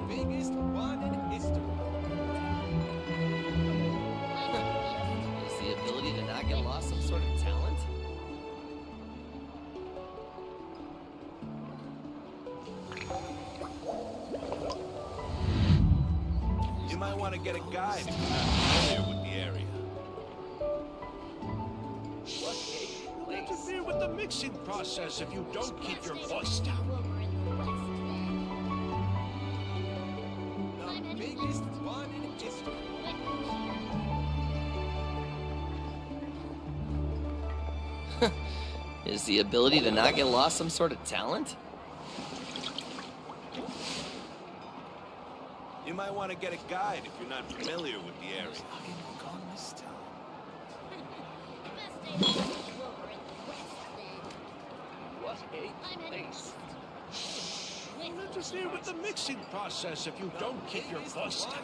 biggest one in history. Is the ability to not get lost some sort of talent? You might want to get a guide if you're not familiar with the area. You'll interfere with the mixing process if you don't keep your voice down. The biggest one in history. Is the ability to not get lost some sort of talent? You might want to get a guide if you're not familiar with the area. What a place. You'll interfere with the mixing process if you don't keep your voice down.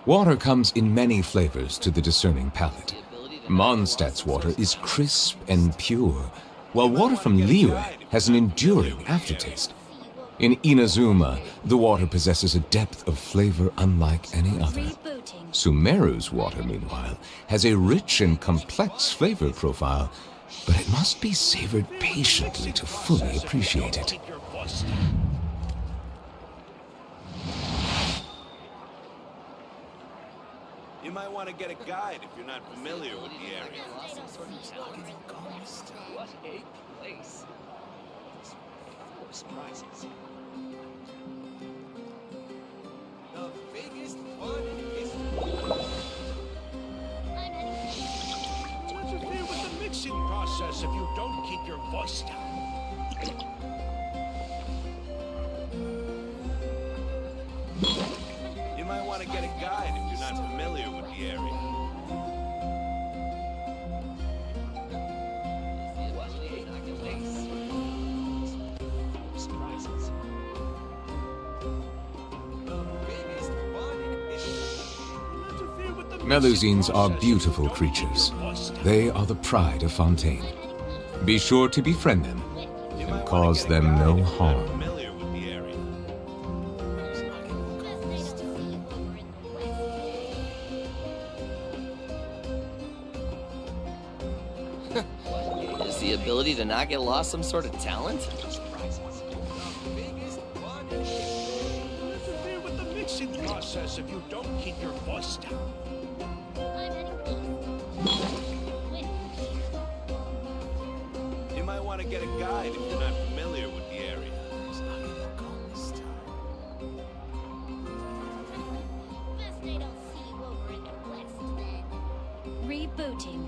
Water comes in many flavors to the discerning palate. Mondstadt's water is crisp and pure, while water from Liyue has an enduring aftertaste. In Inazuma, the water possesses a depth of flavor unlike any other. Sumeru's water, meanwhile, has a rich and complex flavor profile, but it must be savored patiently to fully appreciate it. Keep your voice down. You might want to get a guide if you're not familiar with the area. What a place. Surprises. The biggest one in history. You'll interfere with the mixing process if you don't keep your voice down. You might want to get a guide if you're not familiar with the area. What a place. Surprises. The biggest one in history. You'll interfere with the Melusines are beautiful creatures. They are the pride of Fontaine. Be sure to befriend them and cause them no harm. Familiar with the area. Is the ability to not get lost some sort of talent? You'll interfere with the mixing process if you don't keep your voice down. You might want to get a guide if you're not familiar with the area. Rebooting.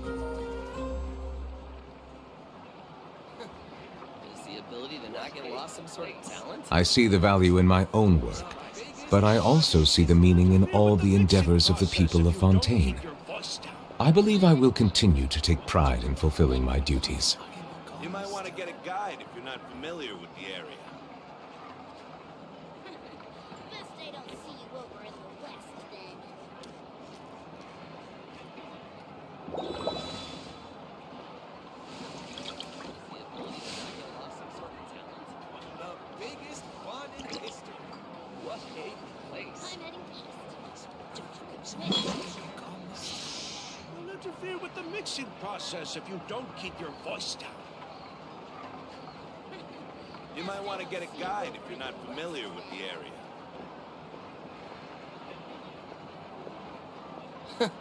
Is the ability to not get lost some sort of talent? I see the value in my own work, but I also see the meaning in all the endeavors of the people of Fontaine. Keep your voice down. I believe I will continue to take pride in fulfilling my duties. You might want to get a guide if you're not familiar with the area. Best I don't see you over in the west, then. The biggest one in history. What a place. I'm heading east. You'll interfere with the mixing process if you don't keep your voice down. You might want to get a guide if you're not familiar with the area.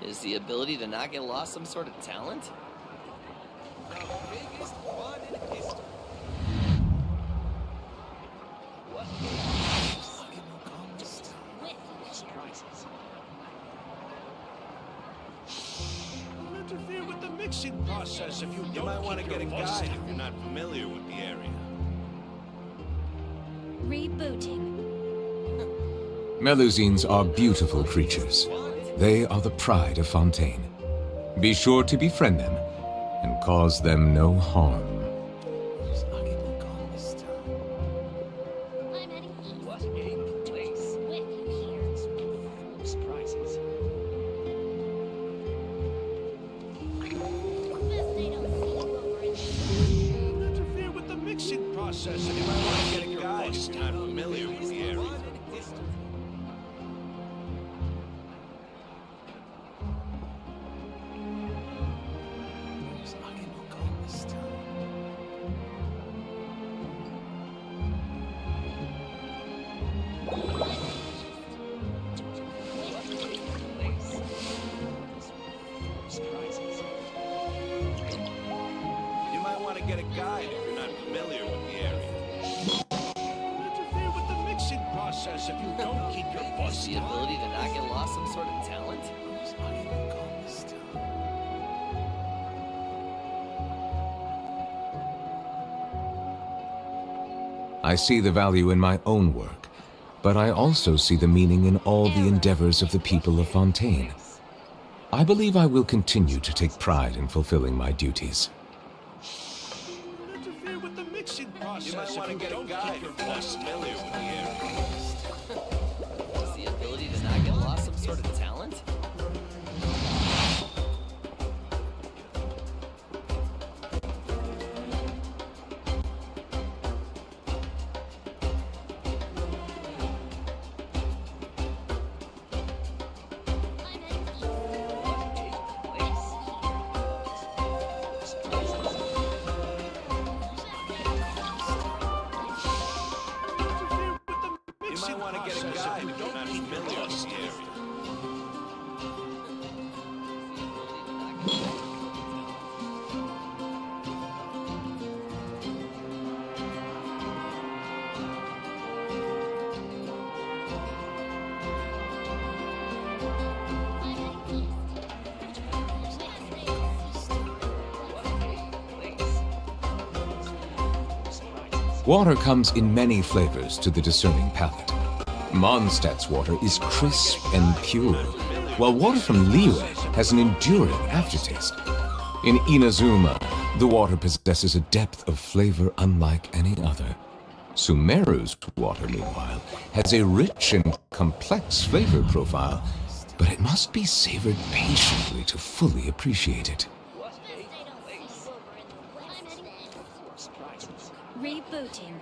Is the ability to not get lost some sort of talent? The biggest one in history. What surprises. You'll interfere with the mixing process if you You don't might want to keep get a your voice guide down. if you're not familiar with the area. Rebooting. Melusines are beautiful creatures. They are the pride of Fontaine. Be sure to befriend them and cause them no harm. I'm heading east. What a place. Welkin here. Surprises. process if You you might want don't to keep get a your guide voice if you're down. not familiar with the area. You might want to get a guide if you're not familiar with the area. Interfere with the mixing process if you don't keep your voice The down. ability to not get lost some sort of talent? I see the value in my own work, but I also see the meaning in all the endeavors of the people of Fontaine. I believe I will continue to take pride in fulfilling my duties. Interfere with the mixing You process might if want to you get a don't guide keep your if you're not voice down. familiar with the area. The ability to not get lost some sort of talent? Interfere with the You mixing might want to get a process guide if you if you're don't not keep your familiar voice with the down. area. Water comes in many flavors to the discerning palate. Mondstadt's water is crisp and pure, while water from Liyue has an enduring aftertaste. In Inazuma, the water possesses a depth of flavor unlike any other. Sumeru's water, meanwhile, has a rich and complex flavor profile, but it must be savored patiently to fully appreciate it. Rebooting.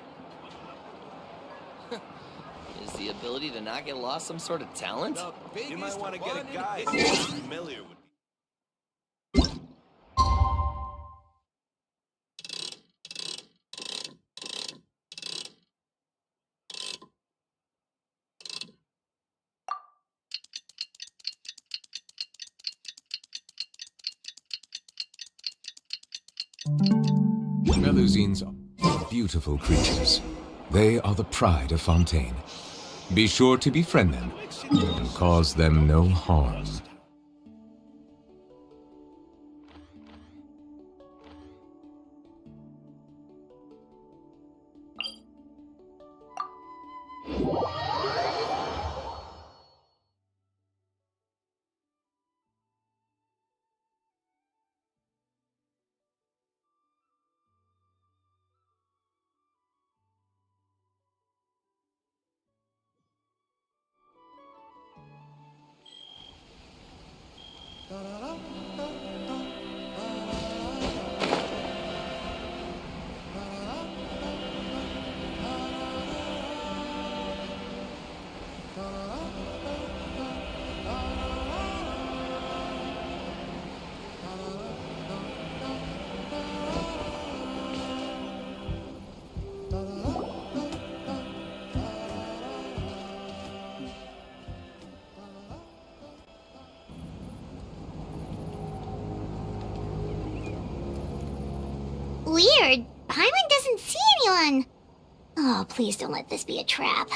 Is the ability to not get lost some sort of talent? You might want to get a guide if you're not familiar with Melusines are beautiful creatures. They are the pride of Fontaine. Be sure to befriend them and cause them no harm. Weird. Paimon doesn't see anyone. Oh, please don't let this be a trap.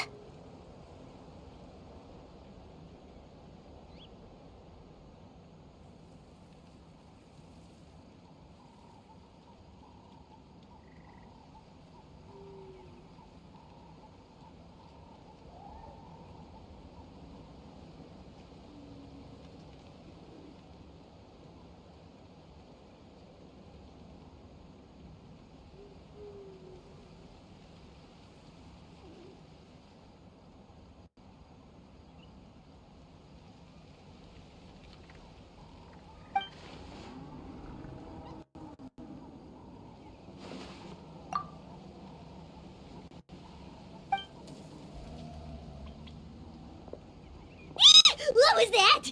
was that?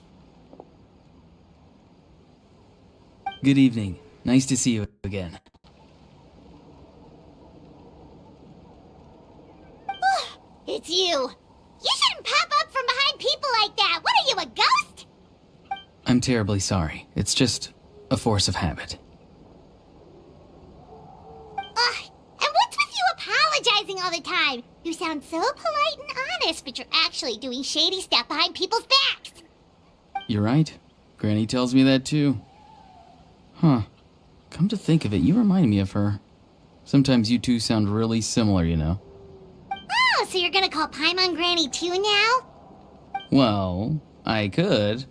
Good evening. Nice to see you again. It's you. You shouldn't pop up from behind people like that. What are you, a ghost? I'm terribly sorry. It's just a force of habit. Ugh, and what's with you apologizing all the time? You sound so polite and honest, but you're actually doing shady stuff behind people's backs. You're right. Granny tells me that too. Huh. Come to think of it, you remind me of her. Sometimes you two sound really similar, you know. Oh, so you're gonna call Paimon Granny too now? Well, I could.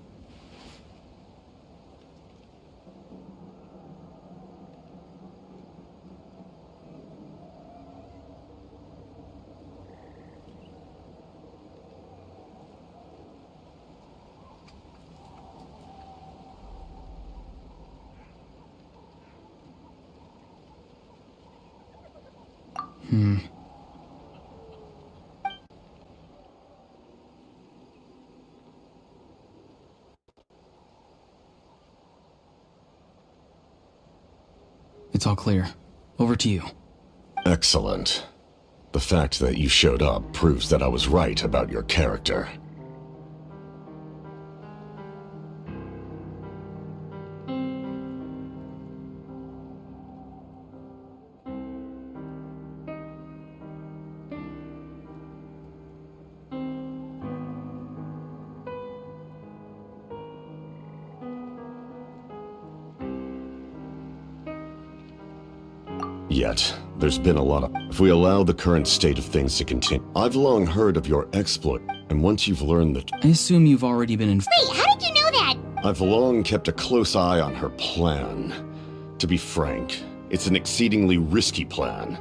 It's all clear. Over to you. Excellent. The fact that you showed up proves that I was right about your character. Yet, there's been a lot of... If we allow the current state of things to continue... I've long heard of your exploit, and once you've learned that... I assume you've already been Wait, how did you know that? I've long kept a close eye on her plan. To be frank, it's an exceedingly risky plan.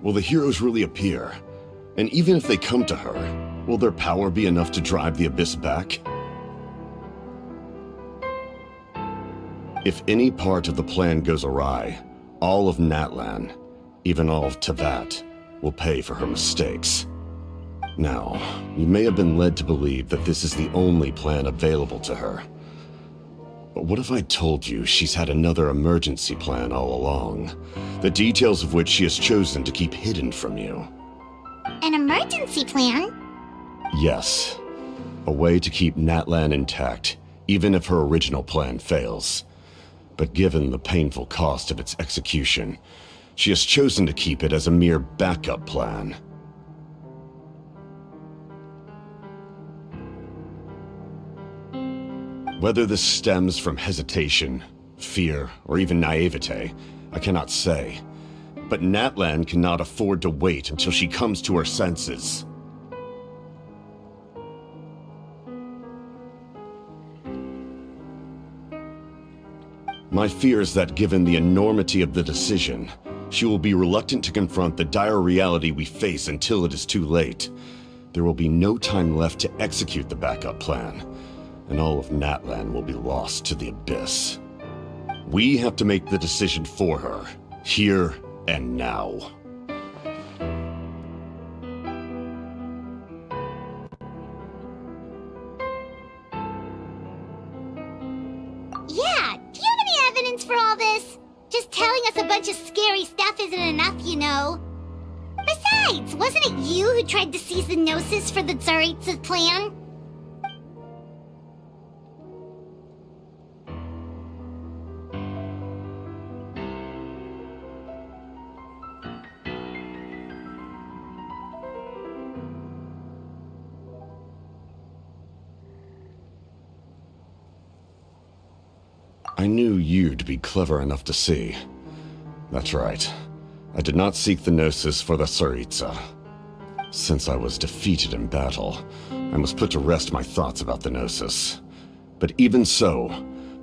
Will the heroes really appear? And even if they come to her, will their power be enough to drive the Abyss back? If any part of the plan goes awry, all of Natlan, even all of Tevat, will pay for her mistakes. Now, you may have been led to believe that this is the only plan available to her. But what if I told you she's had another emergency plan all along, the details of which she has chosen to keep hidden from you? An emergency plan? Yes. A way to keep Natlan intact, even if her original plan fails. But given the painful cost of its execution, she has chosen to keep it as a mere backup plan. Whether this stems from hesitation, fear, or even naivete, I cannot say. But Natlan cannot afford to wait until she comes to her senses. My fear is that given the enormity of the decision, she will be reluctant to confront the dire reality we face until it is too late. There will be no time left to execute the backup plan, and all of Natlan will be lost to the Abyss. We have to make the decision for her, here and now. Yeah, do you have any evidence for all this? Just telling us a bunch of scary stuff isn't enough, you know. Besides, wasn't it you who tried to seize the Gnosis for the Tsaritsa's plan? I knew you'd be clever enough to see. That's right. I did not seek the Gnosis for the Tsaritsa. Since I was defeated in battle, I must put to rest my thoughts about the Gnosis. But even so,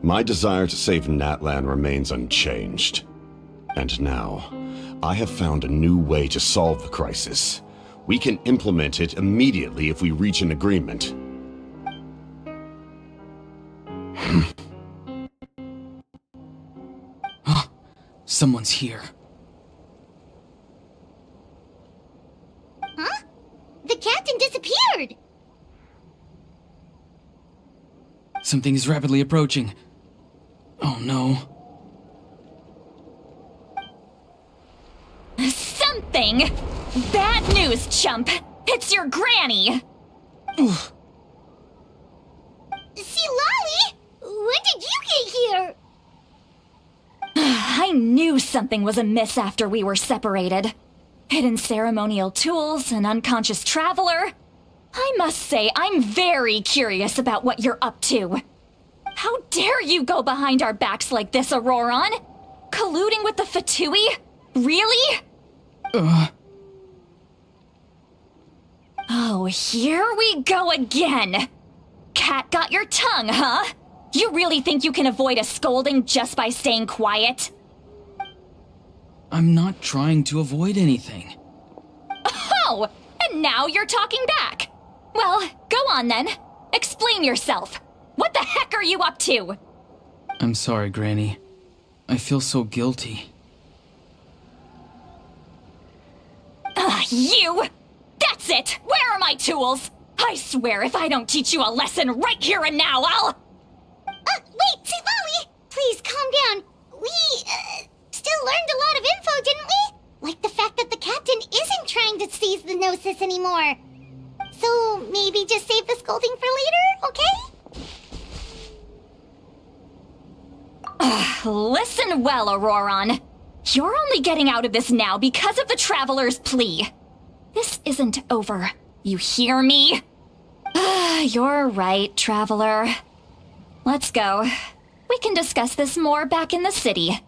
my desire to save Natlan remains unchanged. And now, I have found a new way to solve the crisis. We can implement it immediately if we reach an agreement. Someone's here. Huh? The captain disappeared! Something is rapidly approaching. Oh no. Something? Bad news, chump! It's your granny! See, Lolly? When did you get here? I knew something was amiss after we were separated. Hidden ceremonial tools, an unconscious traveler. I must say, I'm very curious about what you're up to. How dare you go behind our backs like this, Auroron? Colluding with the Fatui? Really? Oh, here we go again. Cat got your tongue, huh? You really think you can avoid a scolding just by staying quiet? I'm not trying to avoid anything. Oh, and now you're talking back. Well, go on then. Explain yourself. What the heck are you up to? I'm sorry, Granny. I feel so guilty. You! That's it! Where are my tools? I swear if I don't teach you a lesson right here and now, I'll... Wait, see, Lolly! Please, calm down. We, still learned a lot of info, didn't we? Like the fact that the captain isn't trying to seize the Gnosis anymore. So, maybe just save the scolding for later, okay? Listen well, Auroron. You're only getting out of this now because of the Traveler's plea. This isn't over. You hear me? You're right, Traveler. Let's go. We can discuss this more back in the city.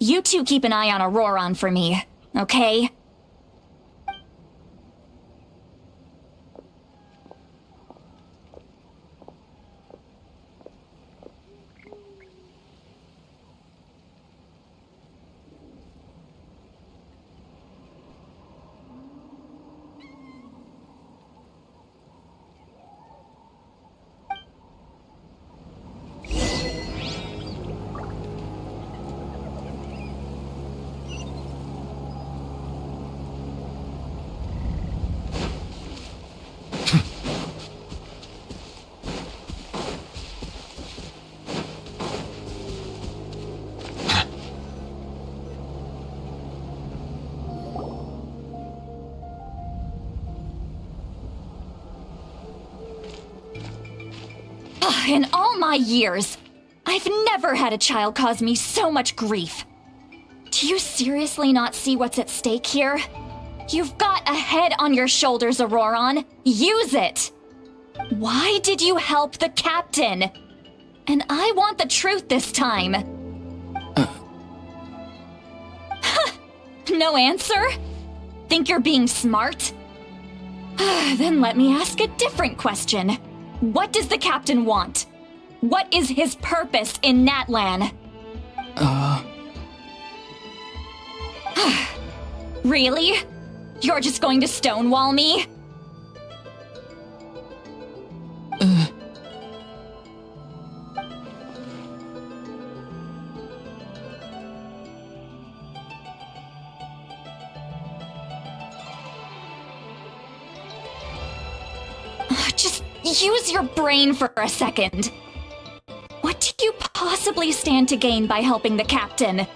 You two keep an eye on Auroron for me, okay? In all my years, I've never had a child cause me so much grief. Do you seriously not see what's at stake here? You've got a head on your shoulders, Auroron. Use it! Why did you help the captain? And I want the truth this time. No answer? Think you're being smart? Then let me ask a different question. What does the captain want? What is his purpose in Natlan? Really? You're just going to stonewall me? Just use your brain for a second. What do you possibly stand to gain by helping the captain?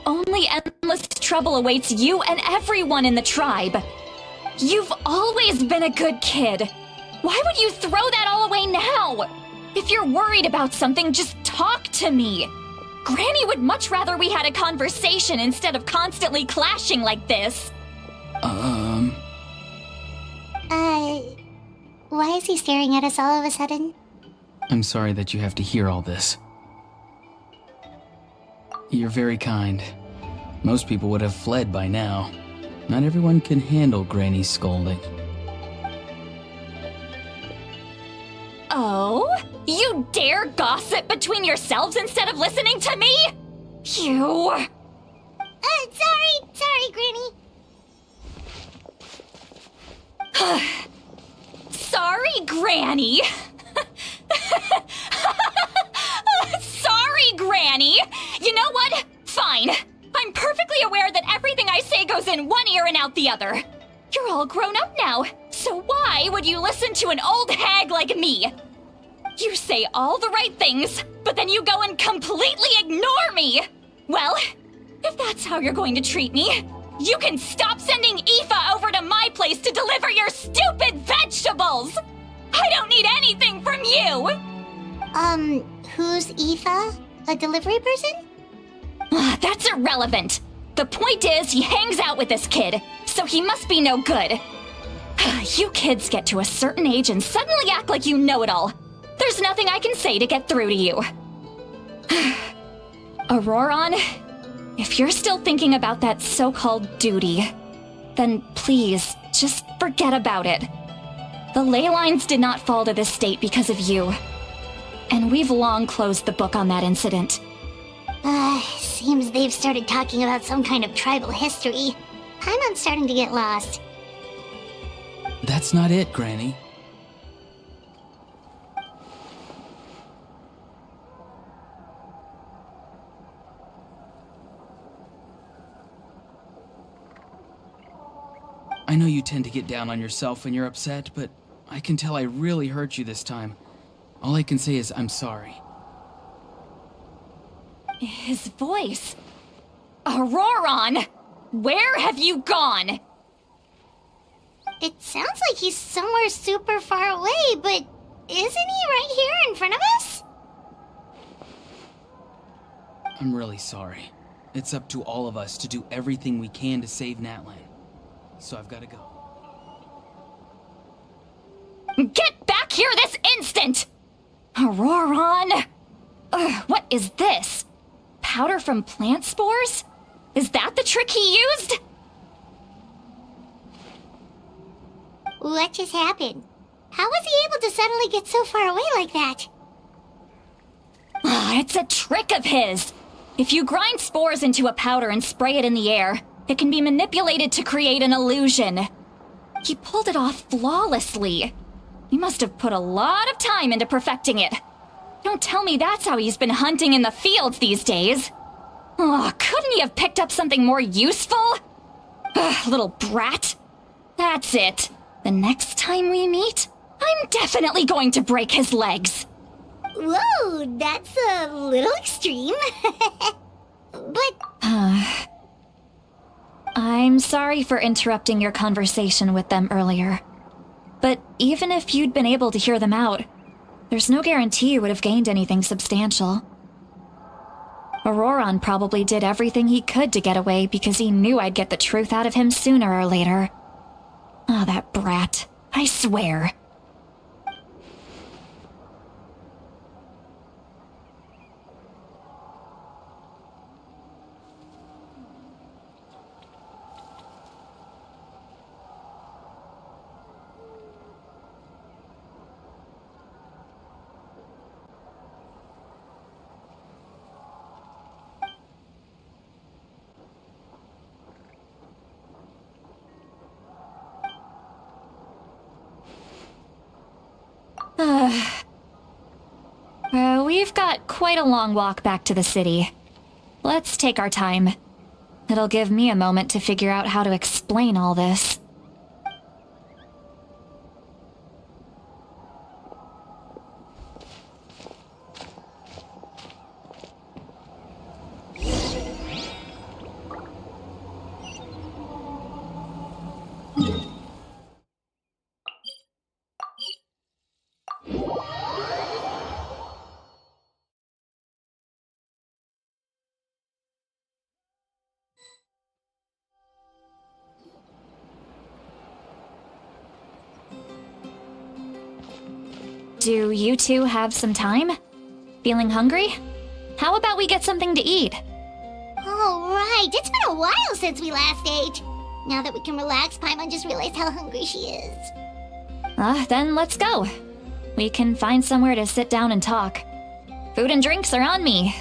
Only endless trouble awaits you and everyone in the tribe. You've always been a good kid. Why would you throw that all away now? If you're worried about something, just talk to me. Granny would much rather we had a conversation instead of constantly clashing like this. Why is he staring at us all of a sudden? I'm sorry that you have to hear all this. You're very kind. Most people would have fled by now. Not everyone can handle Granny's scolding. Oh? You dare gossip between yourselves instead of listening to me? You... Sorry, Granny. Sorry, Granny. Sorry, Granny. You know what? Fine. I'm perfectly aware that everything I say goes in one ear and out the other. You're all grown up now, so why would you listen to an old hag like me? You say all the right things, but then you go and completely ignore me! Well, if that's how you're going to treat me, you can stop sending Aoife over to my place to deliver your stupid vegetables! I don't need anything from you! Who's Aoife? A delivery person? That's irrelevant. The point is, he hangs out with this kid, so he must be no good. You kids get to a certain age and suddenly act like you know it all. There's nothing I can say to get through to you. Auroron, if you're still thinking about that so-called duty, then please, just forget about it. The ley lines did not fall to this state because of you. And we've long closed the book on that incident. Seems they've started talking about some kind of tribal history. Paimon's starting to get lost. That's not it, Granny. I know you tend to get down on yourself when you're upset, but I can tell I really hurt you this time. All I can say is I'm sorry. His voice. Auroron! Where have you gone? It sounds like he's somewhere super far away, but isn't he right here in front of us? I'm really sorry. It's up to all of us to do everything we can to save Natlan. So I've got to go. Get back here this instant! Auroron! What is this? Powder from plant spores? Is that the trick he used? What just happened? How was he able to suddenly get so far away like that? It's a trick of his. If you grind spores into a powder and spray it in the air, it can be manipulated to create an illusion. He pulled it off flawlessly. He must have put a lot of time into perfecting it. Don't tell me that's how he's been hunting in the fields these days. Oh, couldn't he have picked up something more useful? Little brat. That's it. The next time we meet, I'm definitely going to break his legs. Whoa, that's a little extreme. But... I'm sorry for interrupting your conversation with them earlier. But even if you'd been able to hear them out, there's no guarantee you would have gained anything substantial. Auroron probably did everything he could to get away because he knew I'd get the truth out of him sooner or later. Oh, that brat. I swear. We've got quite a long walk back to the city. Let's take our time. It'll give me a moment to figure out how to explain all this. Do you two have some time? Feeling hungry? How about we get something to eat? Oh, right. It's been a while since we last ate. Now that we can relax, Paimon just realized how hungry she is. Then let's go. We can find somewhere to sit down and talk. Food and drinks are on me.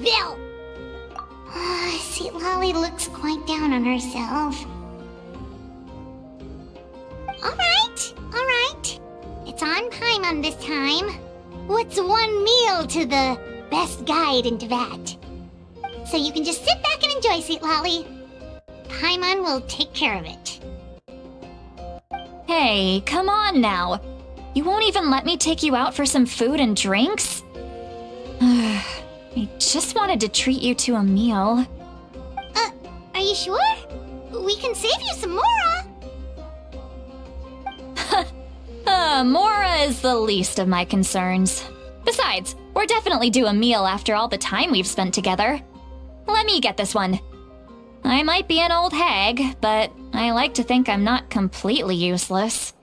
Bill! See, Lolly looks quite down on herself. Alright. It's on Paimon this time. What's one meal to the best guide into that. So you can just sit back and enjoy, Sweet Lolly. Paimon will take care of it. Hey, come on now. You won't even let me take you out for some food and drinks? I just wanted to treat you to a meal. Are you sure? We can save you some Mora. Mora is the least of my concerns. Besides, we're definitely due a meal after all the time we've spent together. Let me get this one. I might be an old hag, but I like to think I'm not completely useless.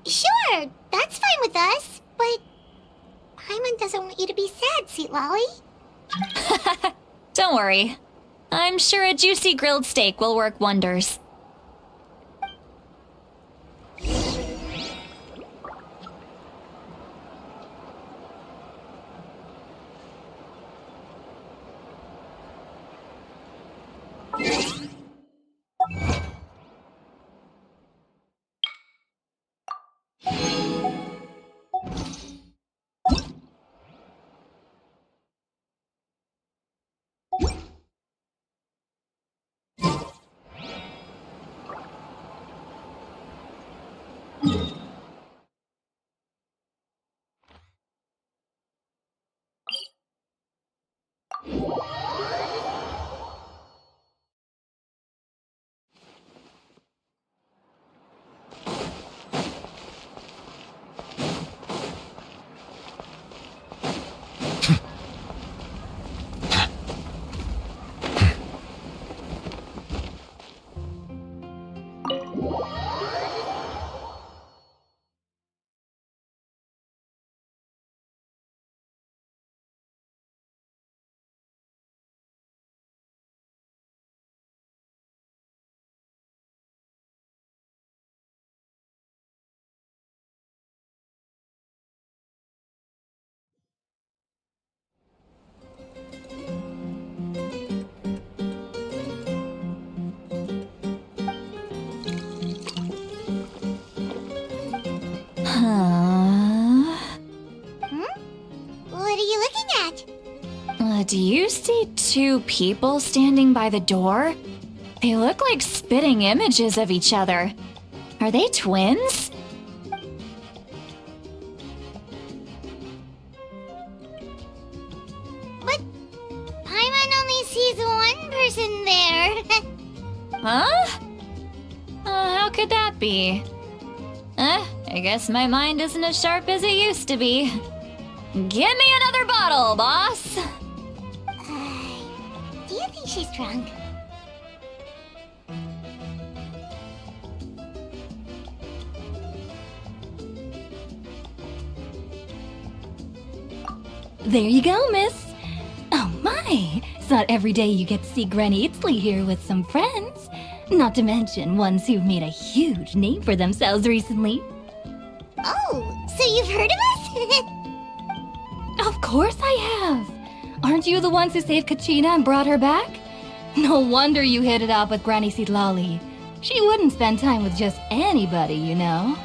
Sure, that's fine with us, but Paimon doesn't want you to be sad, Sweet Lolly. Don't worry. I'm sure a juicy grilled steak will work wonders. What are you looking at? Do you see two people standing by the door? They look like spitting images of each other. Are they twins? But Paimon only sees one person there. Huh? How could that be? I guess my mind isn't as sharp as it used to be. Give me another bottle, boss! Do you think she's drunk? There you go, miss. Oh my, it's not every day you get to see Granny Itzley here with some friends. Not to mention ones who've made a huge name for themselves recently. Oh, so you've heard of us? Of course I have. Aren't you the ones who saved Kachina and brought her back? No wonder you hit it off with Granny Seedlolly. She wouldn't spend time with just anybody, you know.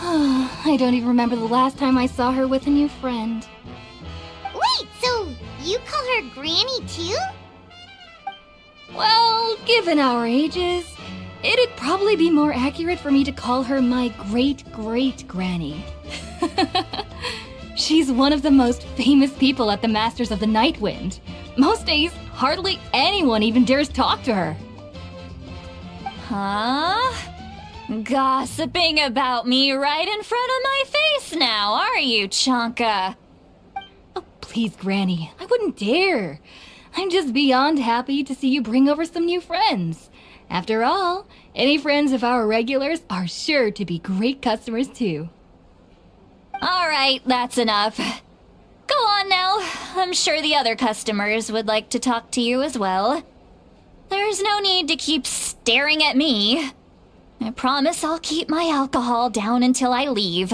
I don't even remember the last time I saw her with a new friend. Wait, so you call her Granny too? Well, given our ages, it'd probably be more accurate for me to call her my great-great-granny. She's one of the most famous people at the Masters of the Nightwind. Most days, hardly anyone even dares talk to her. Huh? Gossiping about me right in front of my face now, are you, Chonka? Oh, please, Granny, I wouldn't dare. I'm just beyond happy to see you bring over some new friends. After all, any friends of our regulars are sure to be great customers too. All right, that's enough. Go on now. I'm sure the other customers would like to talk to you as well. There's no need to keep staring at me. I promise I'll keep my alcohol down until I leave.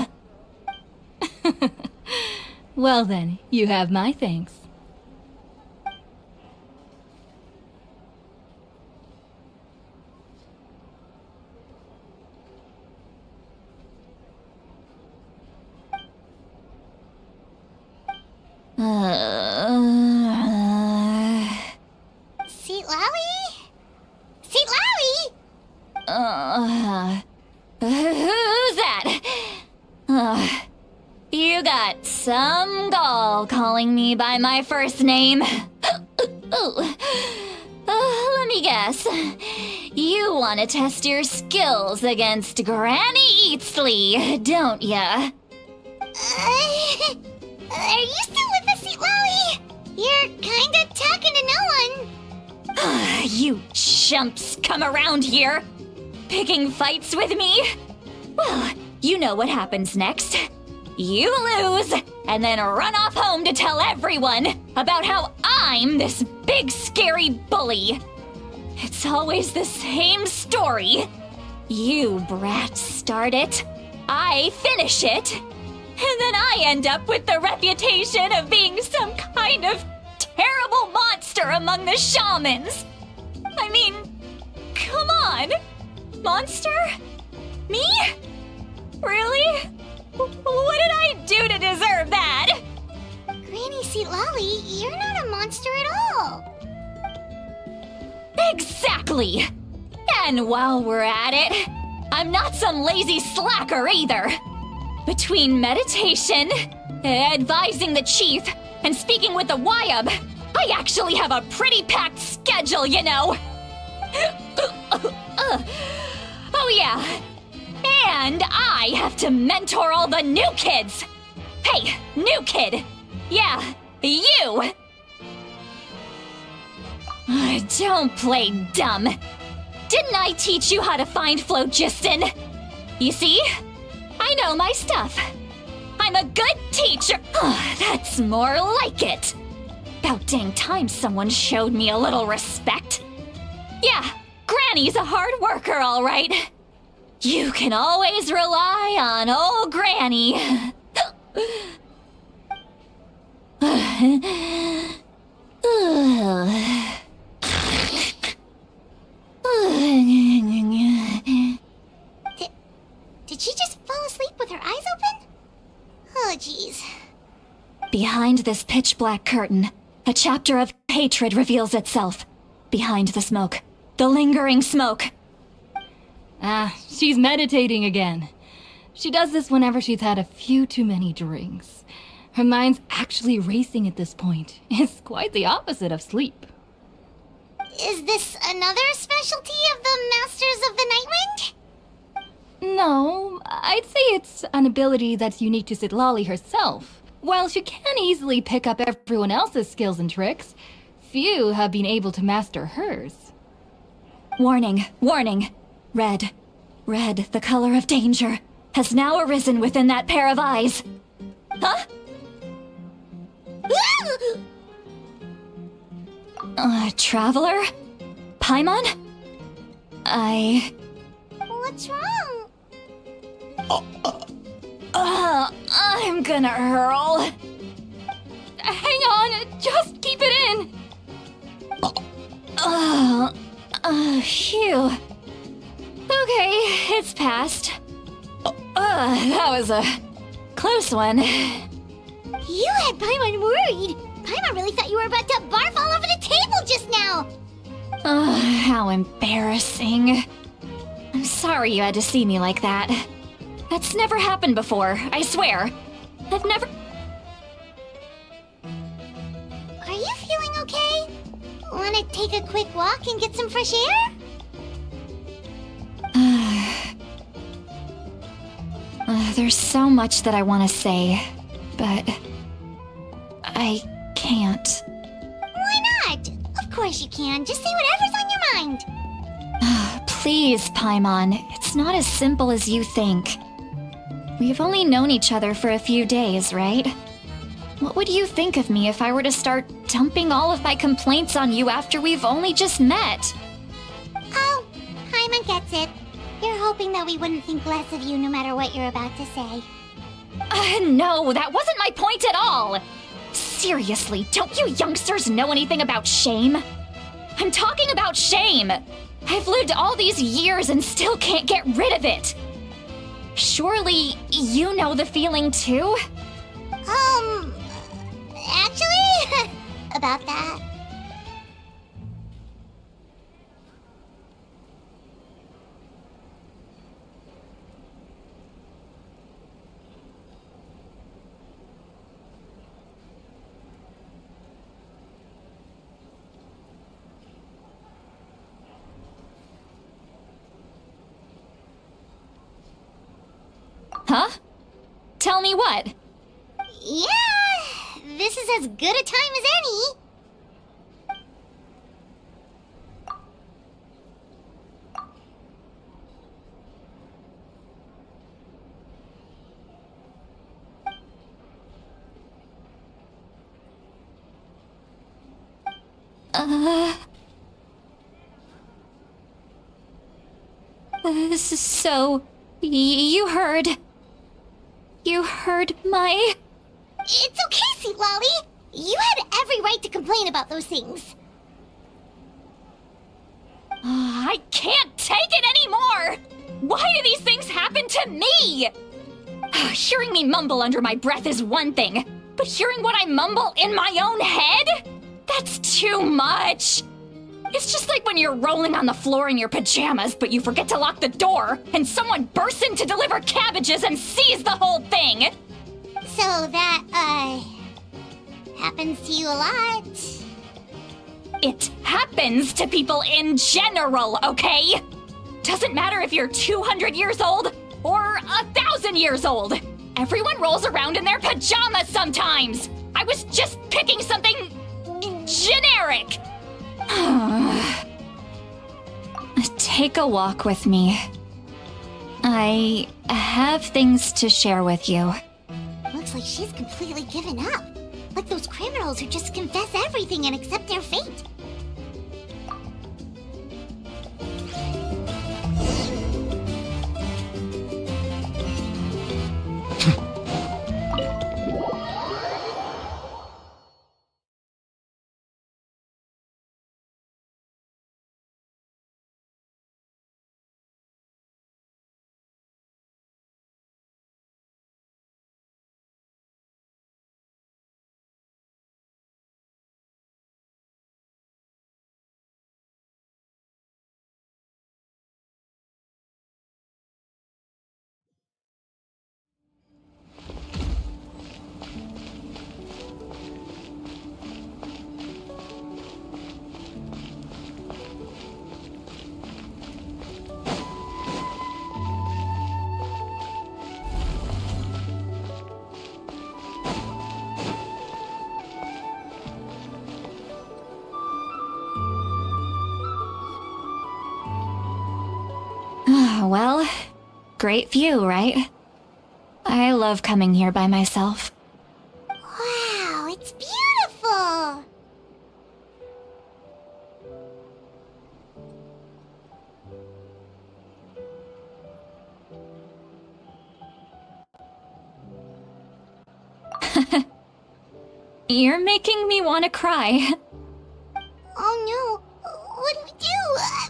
Well then, you have my thanks. Lally? Seat Lally? Who's that? You got some gall calling me by my first name. Let me guess. You want to test your skills against Granny Eatsley, don't ya? Are you still with us, Seat Lally? You're kinda talking to no one. You chumps come around here, picking fights with me? Well, you know what happens next. You lose, and then run off home to tell everyone about how I'm this big scary bully. It's always the same story. You brats start it, I finish it, and then I end up with the reputation of being some kind of terrible monster among the shamans. I mean, come on. Monster? Me? Really? What did I do to deserve that? Granny Seat Lally, you're not a monster at all. Exactly! And while we're at it, I'm not some lazy slacker either. Between meditation, advising the chief, and speaking with the Wyab, I actually have a pretty packed schedule, you know. Oh yeah. And I have to mentor all the new kids. Hey, new kid. Yeah, you. Don't play dumb. Didn't I teach you how to find phlogiston? You see? I know my stuff. I'm a good teacher. That's more like it. About dang time someone showed me a little respect. Yeah, Granny's a hard worker, all right. You can always rely on old Granny. Did she just fall asleep with her eyes open? Oh, jeez. Behind this pitch-black curtain, a chapter of hatred reveals itself. Behind the smoke. The lingering smoke. She's meditating again. She does this whenever she's had a few too many drinks. Her mind's actually racing at this point. It's quite the opposite of sleep. Is this another specialty of the Masters of the Nightwind? No, I'd say it's an ability that's unique to Citlali herself. While she can easily pick up everyone else's skills and tricks, few have been able to master hers. Warning, warning. Red, the color of danger, has now arisen within that pair of eyes. Huh? Traveler? Paimon? What's wrong? I'm gonna hurl. Hang on, just keep it in! Phew. Okay, it's passed. That was a close one. You had Paimon worried. Paimon really thought you were about to barf all over the table just now. How embarrassing. I'm sorry you had to see me like that. That's never happened before, I swear. I've never... Are you feeling okay? Want to take a quick walk and get some fresh air? There's so much that I want to say, but I can't. Why not? Of course you can. Just say whatever's on your mind. Please, Paimon, it's not as simple as you think. We've only known each other for a few days, right? What would you think of me if I were to start dumping all of my complaints on you after we've only just met? Oh, Paimon gets it. You're hoping that we wouldn't think less of you no matter what you're about to say. No, that wasn't my point at all! Seriously, don't you youngsters know anything about shame? I'm talking about shame! I've lived all these years and still can't get rid of it! Surely, you know the feeling too? Actually, about that. Huh? Tell me what? Yeah, this is as good a time as any. So, you heard my... It's okay, Sweet Lolly. You had every right to complain about those things. I can't take it anymore! Why do these things happen to me? Hearing me mumble under my breath is one thing, but hearing what I mumble in my own head? That's too much! It's just like when you're rolling on the floor in your pajamas, but you forget to lock the door, and someone bursts in to deliver cabbages and sees the whole thing! So that, happens to you a lot. It happens to people in general, okay? Doesn't matter if you're 200 years old or 1,000 years old. Everyone rolls around in their pajamas sometimes. I was just picking something generic. Take a walk with me. I have things to share with you. Looks like she's completely given up. Like those criminals who just confess everything and accept their fate. Well, great view, right? I love coming here by myself. Wow, it's beautiful! You're making me want to cry. Oh no, what do we do?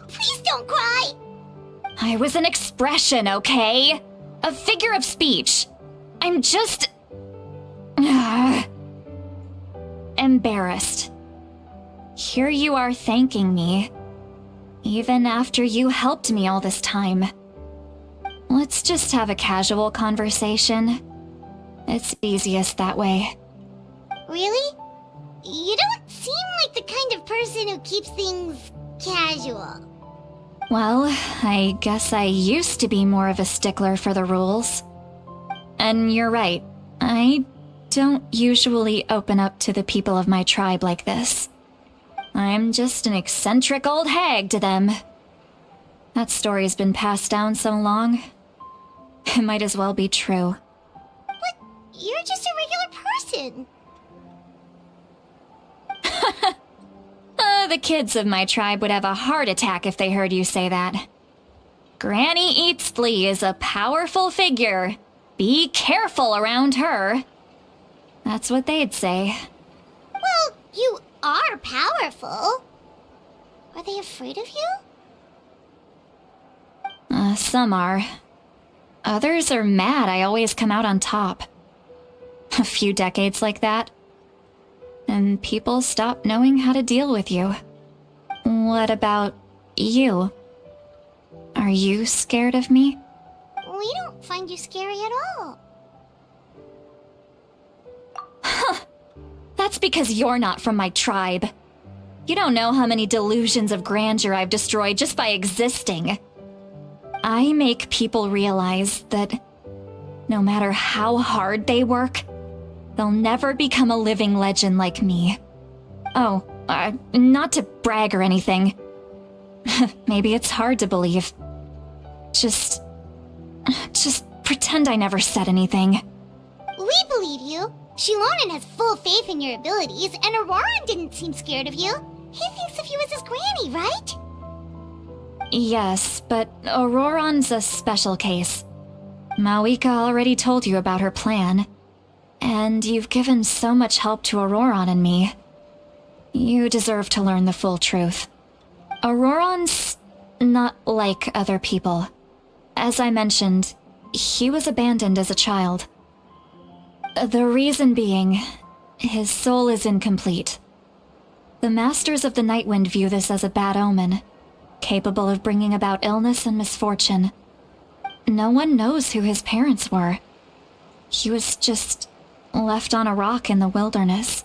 Please don't cry! I was an expression, okay? A figure of speech. I'm just... embarrassed. Here you are thanking me. Even after you helped me all this time. Let's just have a casual conversation. It's easiest that way. Really? You don't seem like the kind of person who keeps things casual. Well, I guess I used to be more of a stickler for the rules. And you're right, I don't usually open up to the people of my tribe like this. I'm just an eccentric old hag to them. That story's been passed down so long. It might as well be true. But you're just a regular person. The kids of my tribe would have a heart attack if they heard you say that. Granny Eatsley is a powerful figure. Be careful around her. That's what they'd say. Well, you are powerful. Are they afraid of you? Some are. Others are mad I always come out on top. A few decades like that, and people stop knowing how to deal with you. What about you? Are you scared of me? We don't find you scary at all. That's because you're not from my tribe. You don't know how many delusions of grandeur I've destroyed just by existing. I make people realize that No matter how hard they work, they'll never become a living legend like me. Oh, not to brag or anything. Maybe it's hard to believe. Just pretend I never said anything. We believe you. Shilonen has full faith in your abilities, and Auroran didn't seem scared of you. He thinks of you as his granny, right? Yes, but Auroran's a special case. Mawika already told you about her plan, and you've given so much help to Auroran and me. You deserve to learn the full truth. Auroran's not like other people. As I mentioned, he was abandoned as a child. The reason being, his soul is incomplete. The Masters of the Nightwind view this as a bad omen, capable of bringing about illness and misfortune. No one knows who his parents were. He was just left on a rock in the wilderness.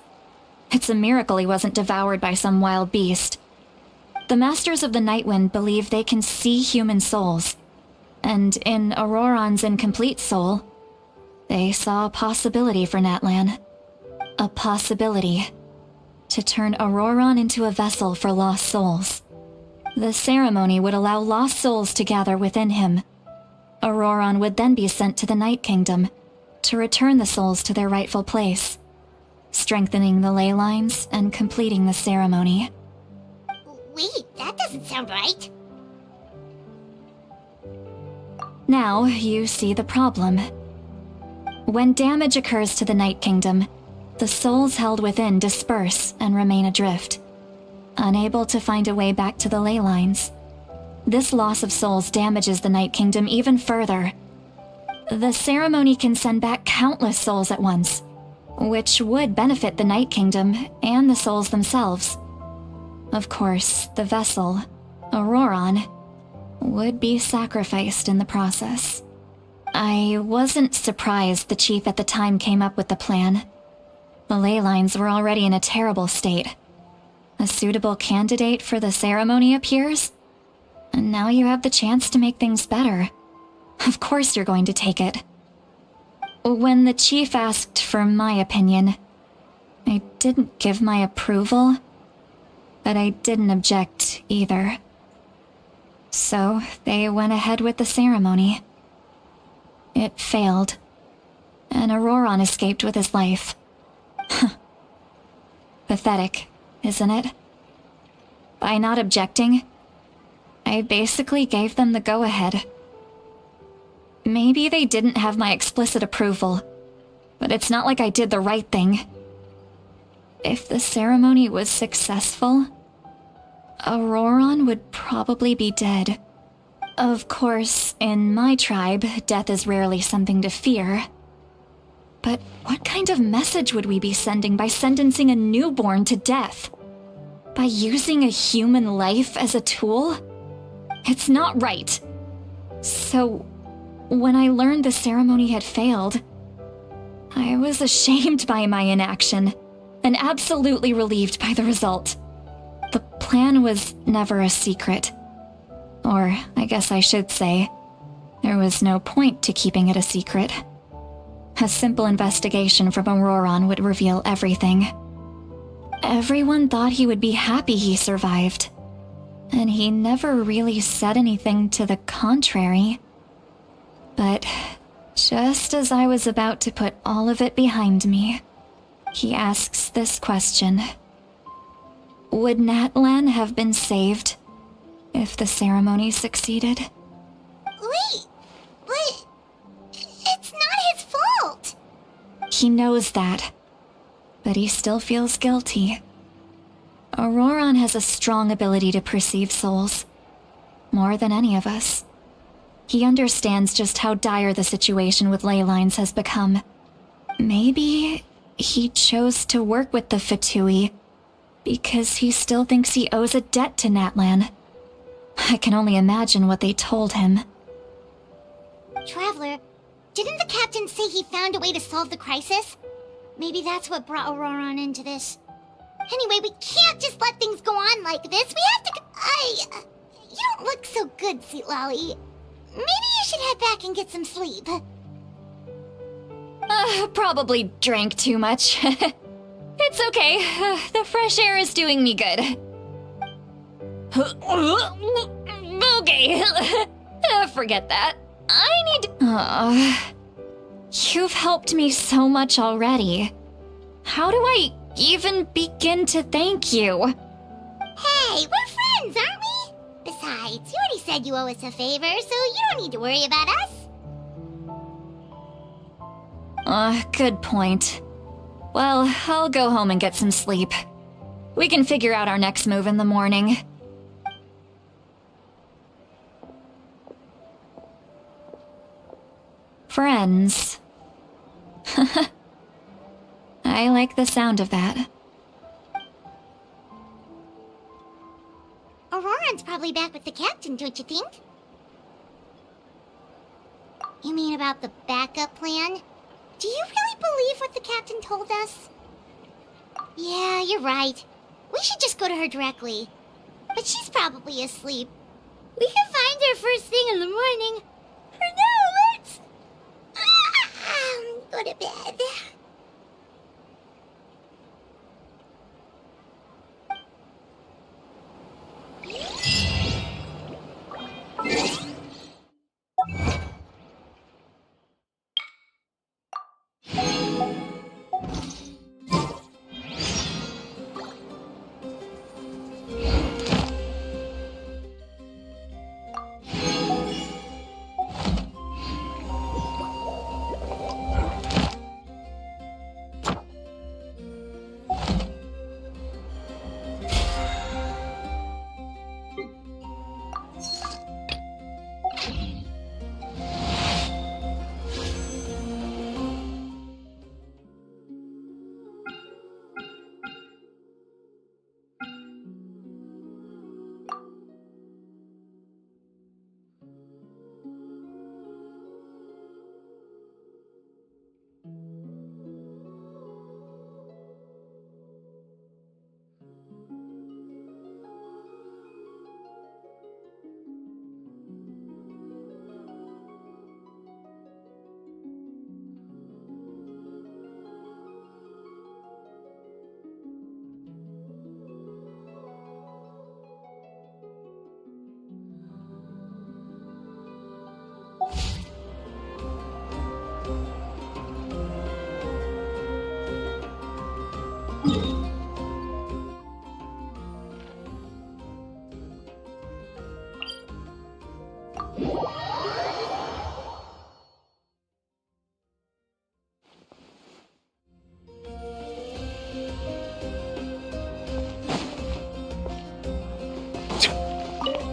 It's a miracle he wasn't devoured by some wild beast. The Masters of the Nightwind believe they can see human souls, and in Auroran's incomplete soul, they saw a possibility for Natlan. A possibility to turn Auroran into a vessel for lost souls. The ceremony would allow lost souls to gather within him. Auroran would then be sent to the Night Kingdom to return the souls to their rightful place, strengthening the ley lines and completing the ceremony. Wait, that doesn't sound right. Now you see the problem. When damage occurs to the Night Kingdom, the souls held within disperse and remain adrift, unable to find a way back to the ley lines. This loss of souls damages the Night Kingdom even further. The ceremony can send back countless souls at once, which would benefit the Night Kingdom and the souls themselves. Of course, the vessel, Auroran, would be sacrificed in the process. I wasn't surprised the chief at the time came up with the plan. The ley lines were already in a terrible state. A suitable candidate for the ceremony appears, and now you have the chance to make things better. Of course you're going to take it. When the chief asked for my opinion, I didn't give my approval, but I didn't object either. So they went ahead with the ceremony. It failed, and Auroran escaped with his life. Pathetic, isn't it? By not objecting, I basically gave them the go-ahead. Maybe they didn't have my explicit approval, but it's not like I did the right thing. If the ceremony was successful, Auroran would probably be dead. Of course, in my tribe, death is rarely something to fear. But what kind of message would we be sending by sentencing a newborn to death? By using a human life as a tool? It's not right. So, when I learned the ceremony had failed, I was ashamed by my inaction, and absolutely relieved by the result. The plan was never a secret. Or, I guess I should say, there was no point to keeping it a secret. A simple investigation from Auroran would reveal everything. Everyone thought he would be happy he survived, and he never really said anything to the contrary. But just as I was about to put all of it behind me, he asks this question. Would Natlan have been saved if the ceremony succeeded? Wait, but it's not his fault. He knows that, but he still feels guilty. Auroran has a strong ability to perceive souls, more than any of us. He understands just how dire the situation with ley lines has become. Maybe he chose to work with the Fatui because he still thinks he owes a debt to Natlan. I can only imagine what they told him. Traveler, didn't the captain say he found a way to solve the crisis? Maybe that's what brought Auroran into this. Anyway, we can't just let things go on like this. We have to... You don't look so good, Sweet Lolly. Maybe you should head back and get some sleep. Probably drank too much. It's okay. The fresh air is doing me good. Okay. Forget that. I need to... You've helped me so much already. How do I even begin to thank you? Hey, we're friends, aren't we? Besides, you already said you owe us a favor, so you don't need to worry about us. Good point. Well, I'll go home and get some sleep. We can figure out our next move in the morning. Friends. I like the sound of that. Auroran's probably back with the captain, don't you think? You mean about the backup plan? Do you really believe what the captain told us? Yeah, you're right. We should just go to her directly. But she's probably asleep. We can find her first thing in the morning. For now, let's... go to bed.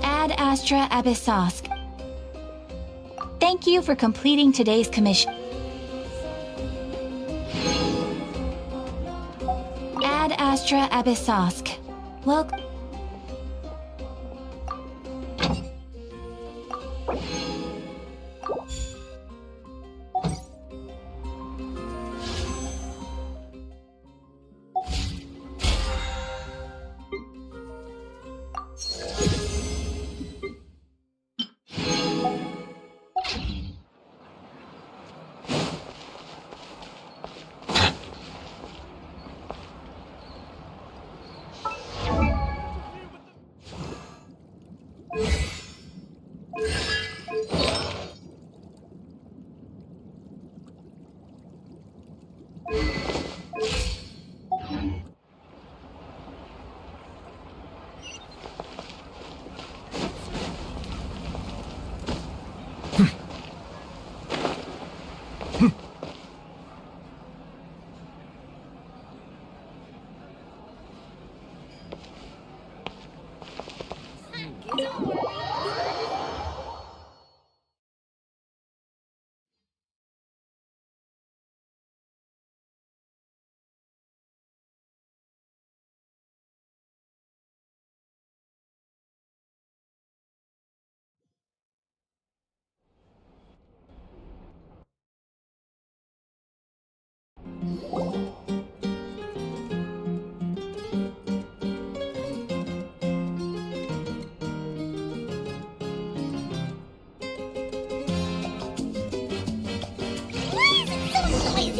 Ad Astra Abyssosk. Thank you for completing today's commission. Ad Astra Abyssosk. Welcome.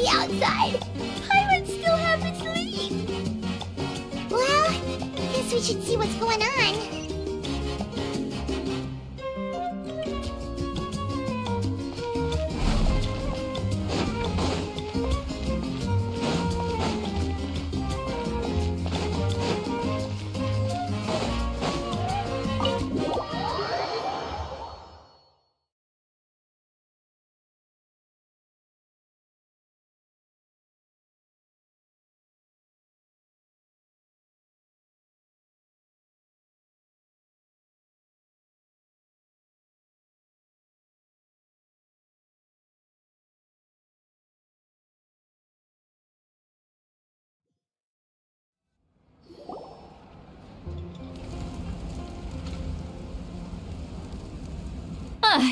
the outside. Pirates still have its lead. Well, I guess we should see what's going on.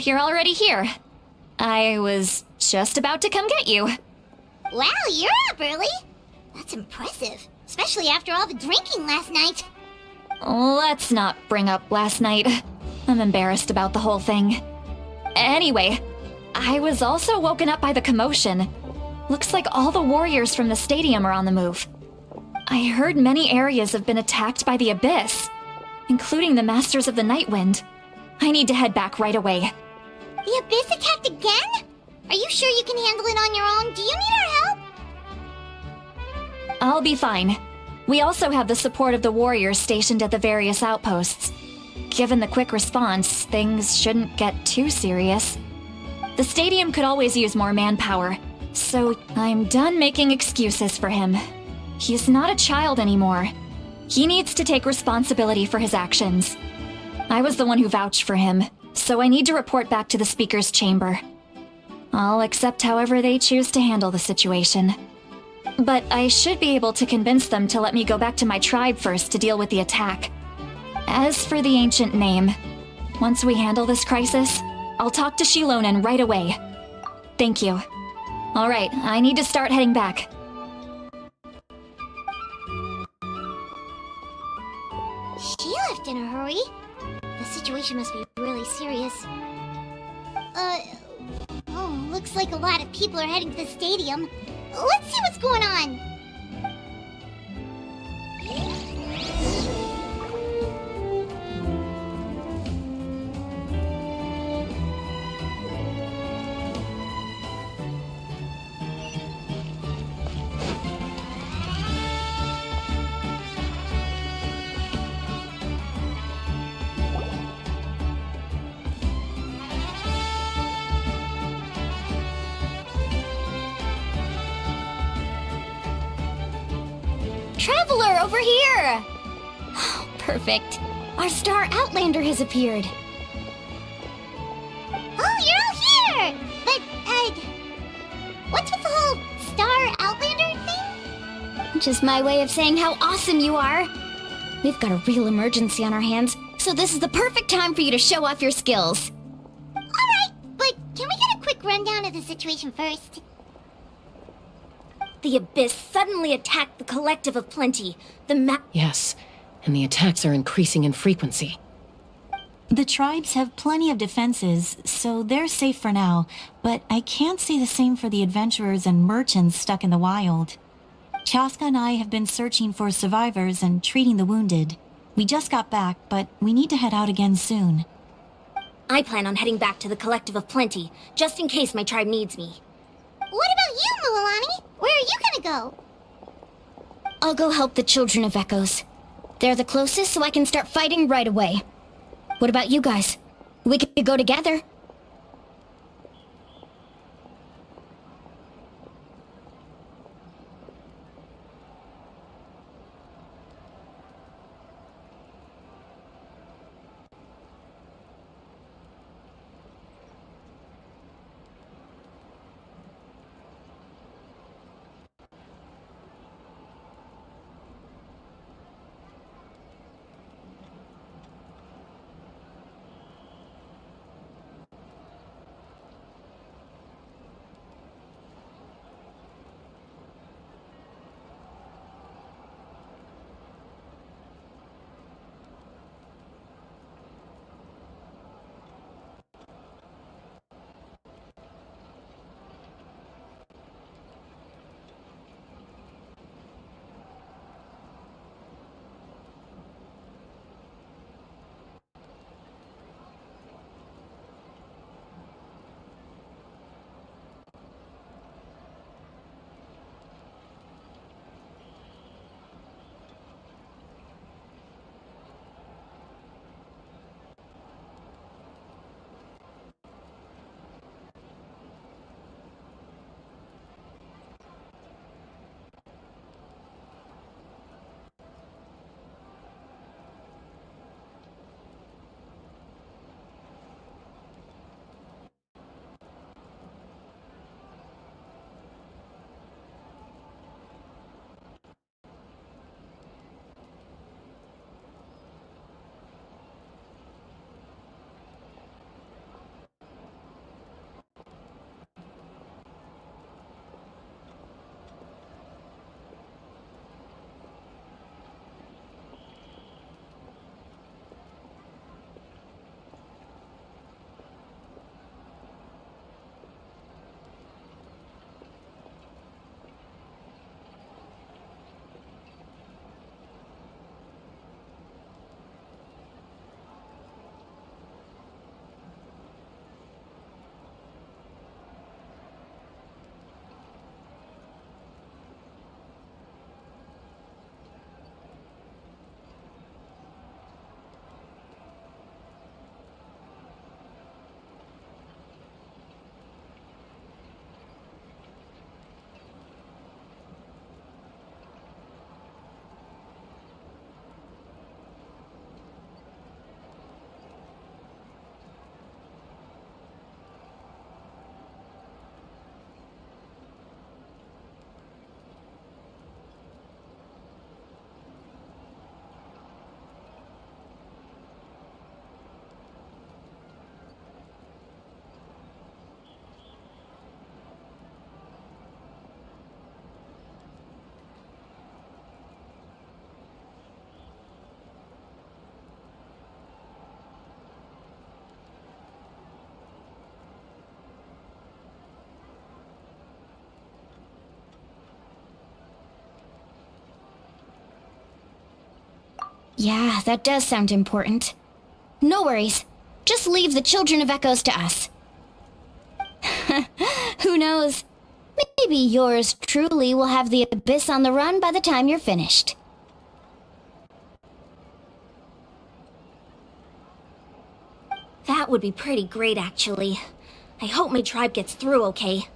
You're already here. I was just about to come get you. Wow, you're up early. That's impressive, especially after all the drinking last night. Let's not bring up last night. I'm embarrassed about the whole thing. Anyway, I was also woken up by the commotion. Looks like all the warriors from the stadium are on the move. I heard many areas have been attacked by the Abyss, including the Masters of the Nightwind. I need to head back right away. The Abyss attacked again? Are you sure you can handle it on your own? Do you need our help? I'll be fine. We also have the support of the warriors stationed at the various outposts. Given the quick response, things shouldn't get too serious. The stadium could always use more manpower, so I'm done making excuses for him. He's not a child anymore. He needs to take responsibility for his actions. I was the one who vouched for him, so I need to report back to the Speaker's chamber. I'll accept however they choose to handle the situation. But I should be able to convince them to let me go back to my tribe first to deal with the attack. As for the ancient name, once we handle this crisis, I'll talk to Shilonen right away. Thank you. Alright, I need to start heading back. She left in a hurry. The situation must be really serious. Oh, looks like a lot of people are heading to the stadium. Let's see what's going on. Traveler, over here! Perfect. Our star Outlander has appeared. Oh, you're all here! But, what's with the whole Star Outlander thing? Just my way of saying how awesome you are. We've got a real emergency on our hands, so this is the perfect time for you to show off your skills. Alright, but can we get a quick rundown of the situation first? The Abyss suddenly attacked the Collective of Plenty. Yes, and the attacks are increasing in frequency. The tribes have plenty of defenses, so they're safe for now, but I can't say the same for the adventurers and merchants stuck in the wild. Chaska and I have been searching for survivors and treating the wounded. We just got back, but we need to head out again soon. I plan on heading back to the Collective of Plenty, just in case my tribe needs me. What about you, Mualani? Where are you gonna go? I'll go help the Children of Echoes. They're the closest, so I can start fighting right away. What about you guys? We could go together. Yeah, that does sound important. No worries. Just leave the Children of Echoes to us. Who knows? Maybe yours truly will have the Abyss on the run by the time you're finished. That would be pretty great, actually. I hope my tribe gets through okay.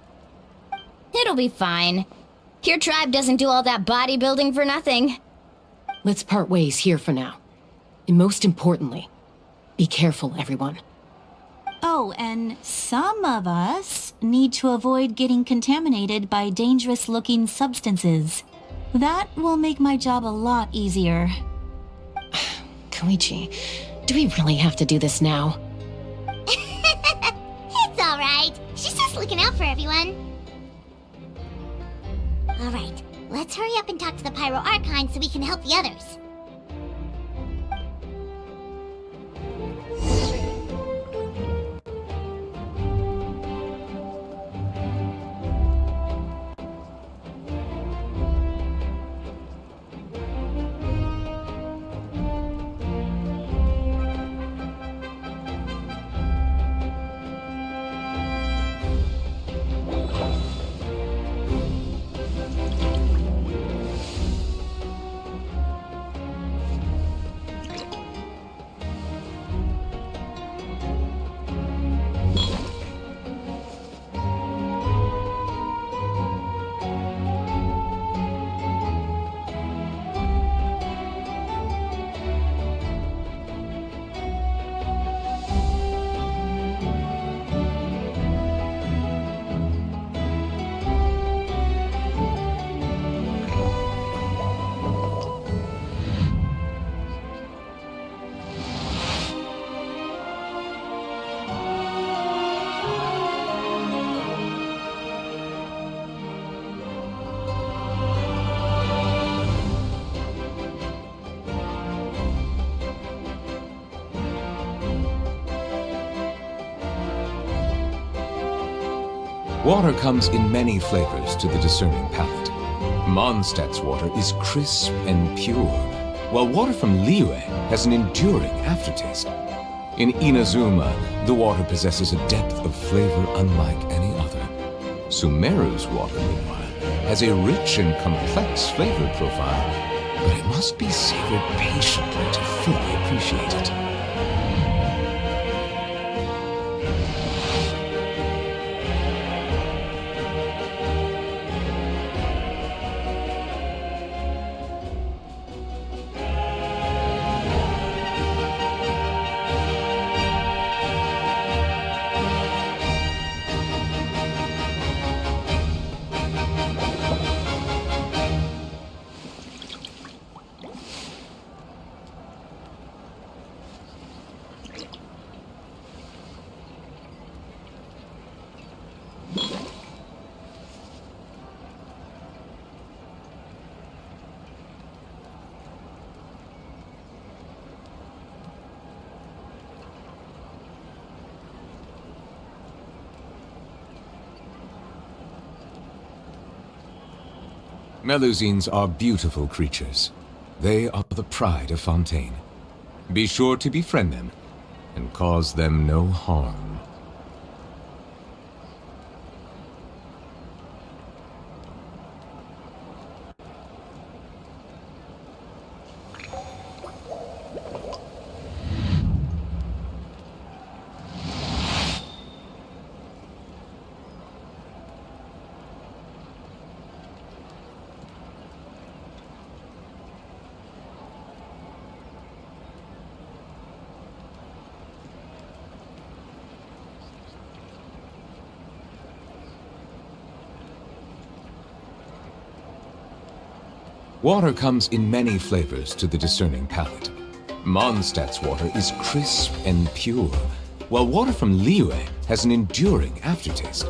It'll be fine. Your tribe doesn't do all that bodybuilding for nothing. Let's part ways here for now. And most importantly, be careful, everyone. Oh, and some of us need to avoid getting contaminated by dangerous-looking substances. That will make my job a lot easier. Koichi, do we really have to do this now? It's alright. She's just looking out for everyone. Alright, let's hurry up and talk to the Pyro Archon so we can help the others. Water comes in many flavors to the discerning palate. Mondstadt's water is crisp and pure, while water from Liyue has an enduring aftertaste. In Inazuma, the water possesses a depth of flavor unlike any other. Sumeru's water, meanwhile, has a rich and complex flavor profile, but it must be savored patiently to fully appreciate it. Melusines are beautiful creatures. They are the pride of Fontaine. Be sure to befriend them and cause them no harm. Water comes in many flavors to the discerning palate. Mondstadt's water is crisp and pure, while water from Liyue has an enduring aftertaste.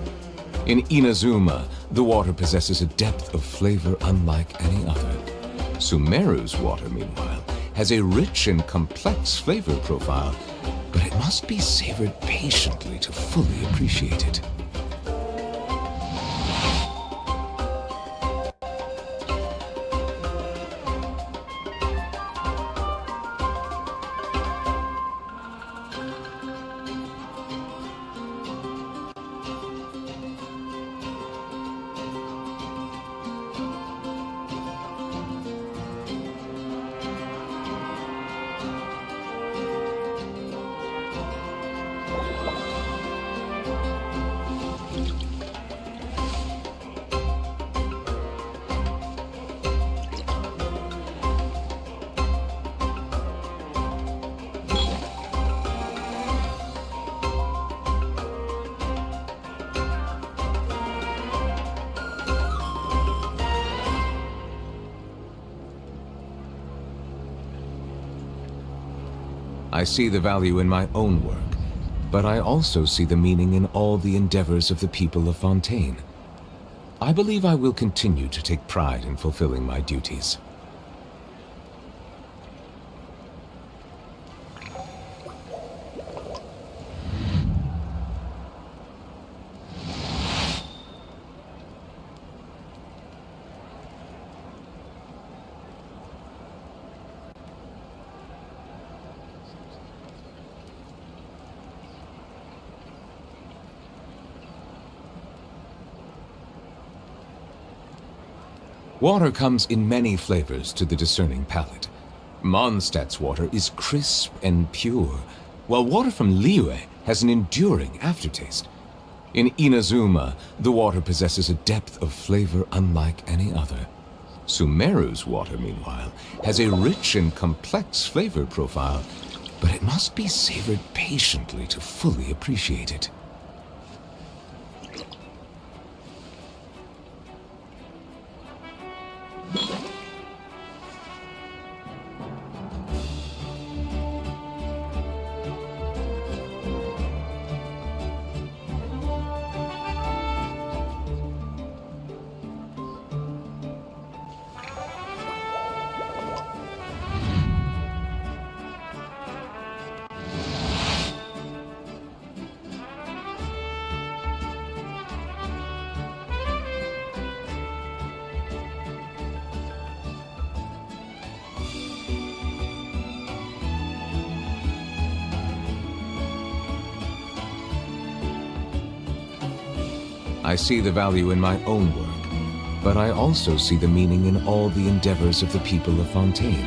In Inazuma, the water possesses a depth of flavor unlike any other. Sumeru's water, meanwhile, has a rich and complex flavor profile, but it must be savored patiently to fully appreciate it. I see the value in my own work, but I also see the meaning in all the endeavors of the people of Fontaine. I believe I will continue to take pride in fulfilling my duties. Water comes in many flavors to the discerning palate. Mondstadt's water is crisp and pure, while water from Liyue has an enduring aftertaste. In Inazuma, the water possesses a depth of flavor unlike any other. Sumeru's water, meanwhile, has a rich and complex flavor profile, but it must be savored patiently to fully appreciate it. I see the value in my own work, but I also see the meaning in all the endeavors of the people of Fontaine.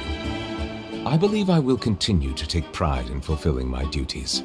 I believe I will continue to take pride in fulfilling my duties.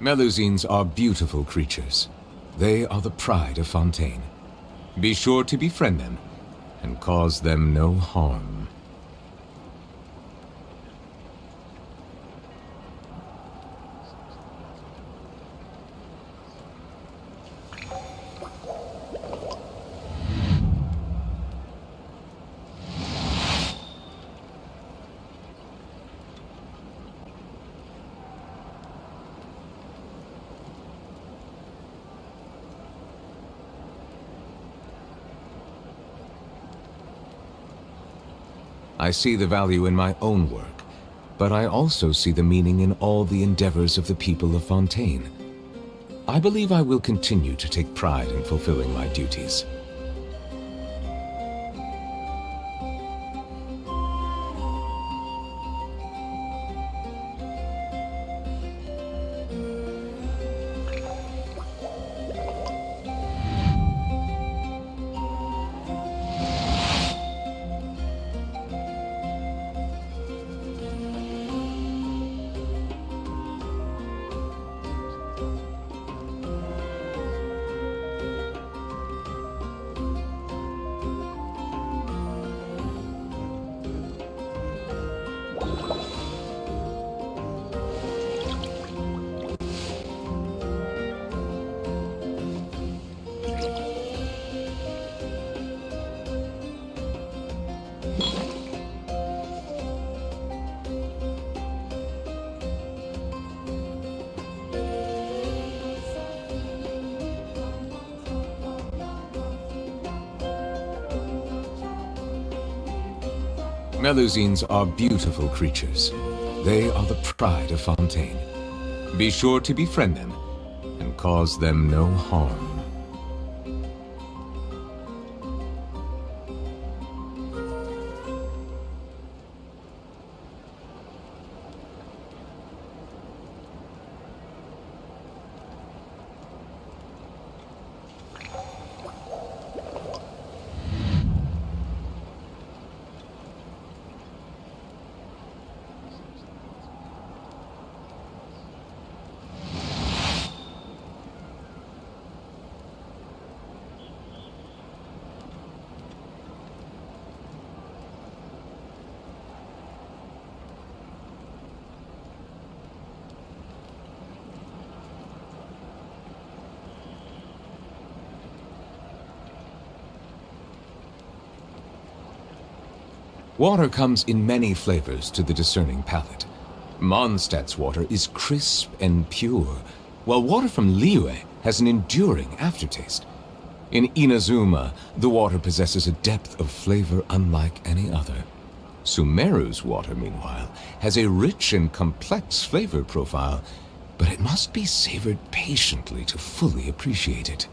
Melusines are beautiful creatures. They are the pride of Fontaine. Be sure to befriend them and cause them no harm. I see the value in my own work, but I also see the meaning in all the endeavors of the people of Fontaine. I believe I will continue to take pride in fulfilling my duties. Melusines are beautiful creatures. They are the pride of Fontaine. Be sure to befriend them and cause them no harm. Water comes in many flavors to the discerning palate. Mondstadt's water is crisp and pure, while water from Liyue has an enduring aftertaste. In Inazuma, the water possesses a depth of flavor unlike any other. Sumeru's water, meanwhile, has a rich and complex flavor profile, but it must be savored patiently to fully appreciate it.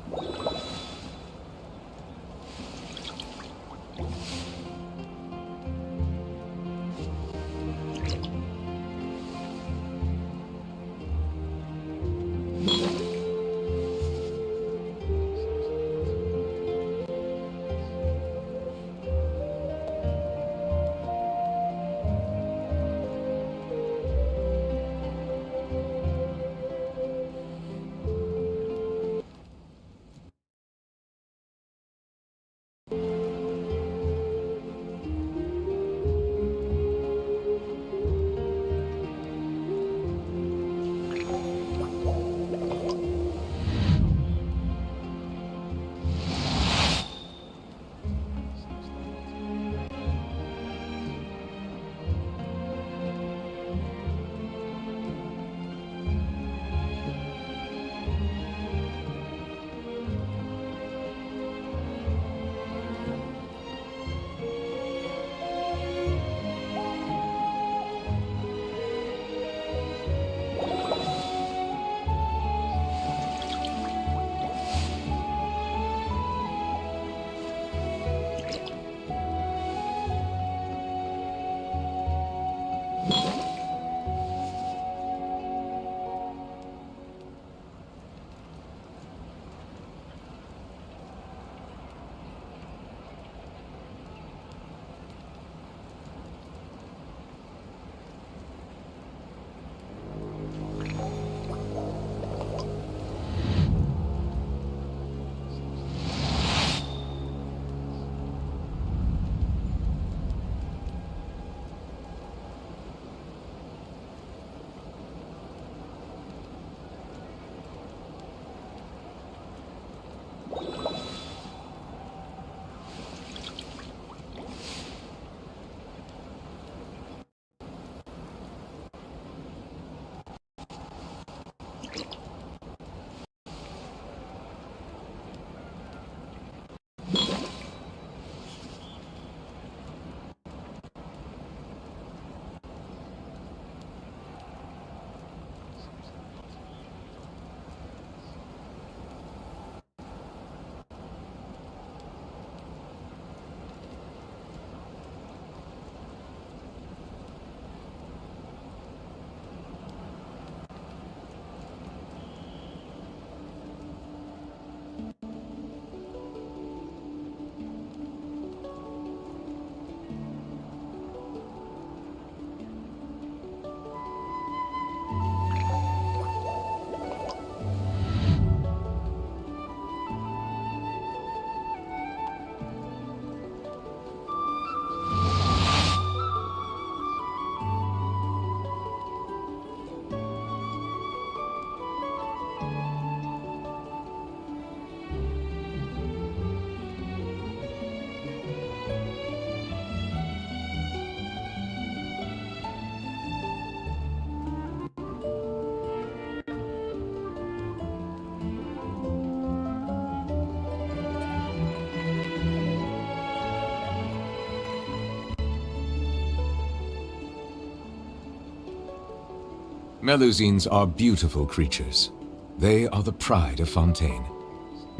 Melusines are beautiful creatures. They are the pride of Fontaine.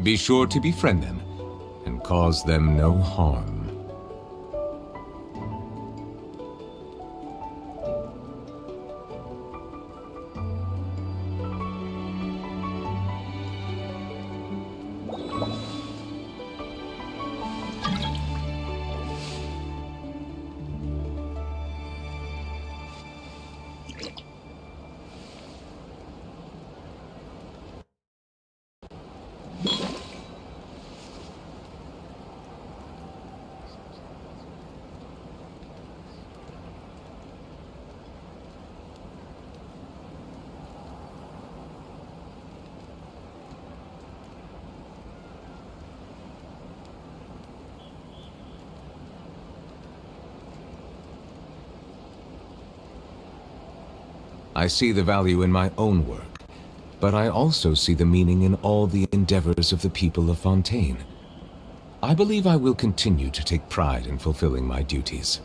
Be sure to befriend them and cause them no harm. I see the value in my own work, but I also see the meaning in all the endeavors of the people of Fontaine. I believe I will continue to take pride in fulfilling my duties.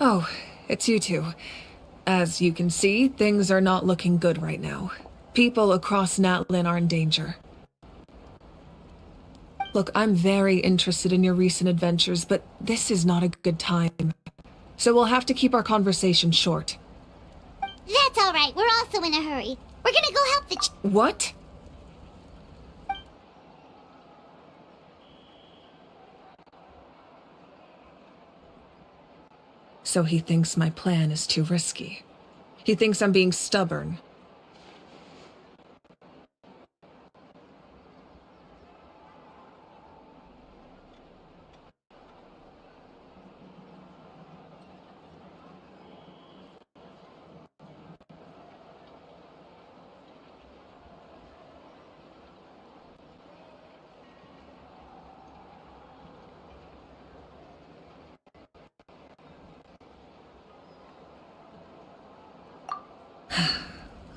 Oh, it's you two. As you can see, things are not looking good right now. People across Natlin are in danger. Look, I'm very interested in your recent adventures, but this is not a good time. So we'll have to keep our conversation short. That's all right. We're also in a hurry. We're gonna go help the What? So he thinks my plan is too risky. He thinks I'm being stubborn.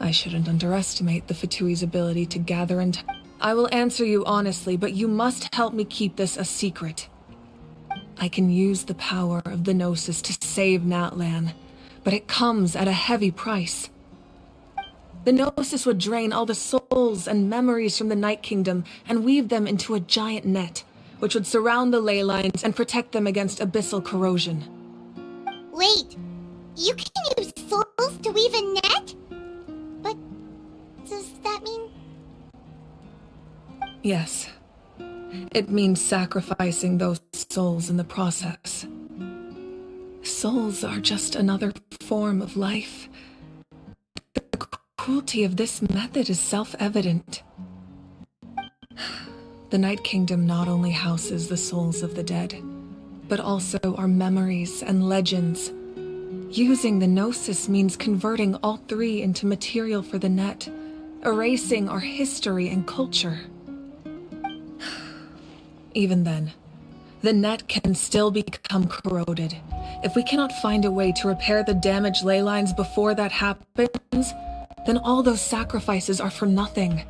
I shouldn't underestimate the Fatui's ability to gather I will answer you honestly, but you must help me keep this a secret. I can use the power of the Gnosis to save Natlan, but it comes at a heavy price. The Gnosis would drain all the souls and memories from the Night Kingdom and weave them into a giant net, which would surround the ley lines and protect them against abyssal corrosion. Wait, you can use souls to weave a net? But does that mean... Yes. It means sacrificing those souls in the process. Souls are just another form of life. The cruelty of this method is self-evident. The Night Kingdom not only houses the souls of the dead, but also our memories and legends. Using the Gnosis means converting all three into material for the net, erasing our history and culture. Even then, the net can still become corroded. If we cannot find a way to repair the damaged ley lines before that happens, then all those sacrifices are for nothing.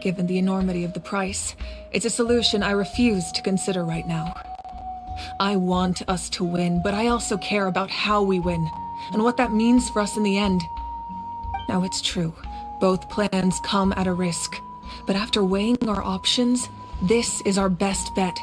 Given the enormity of the price, it's a solution I refuse to consider right now. I want us to win, but I also care about how we win, and what that means for us in the end. Now it's true, both plans come at a risk, but after weighing our options, this is our best bet.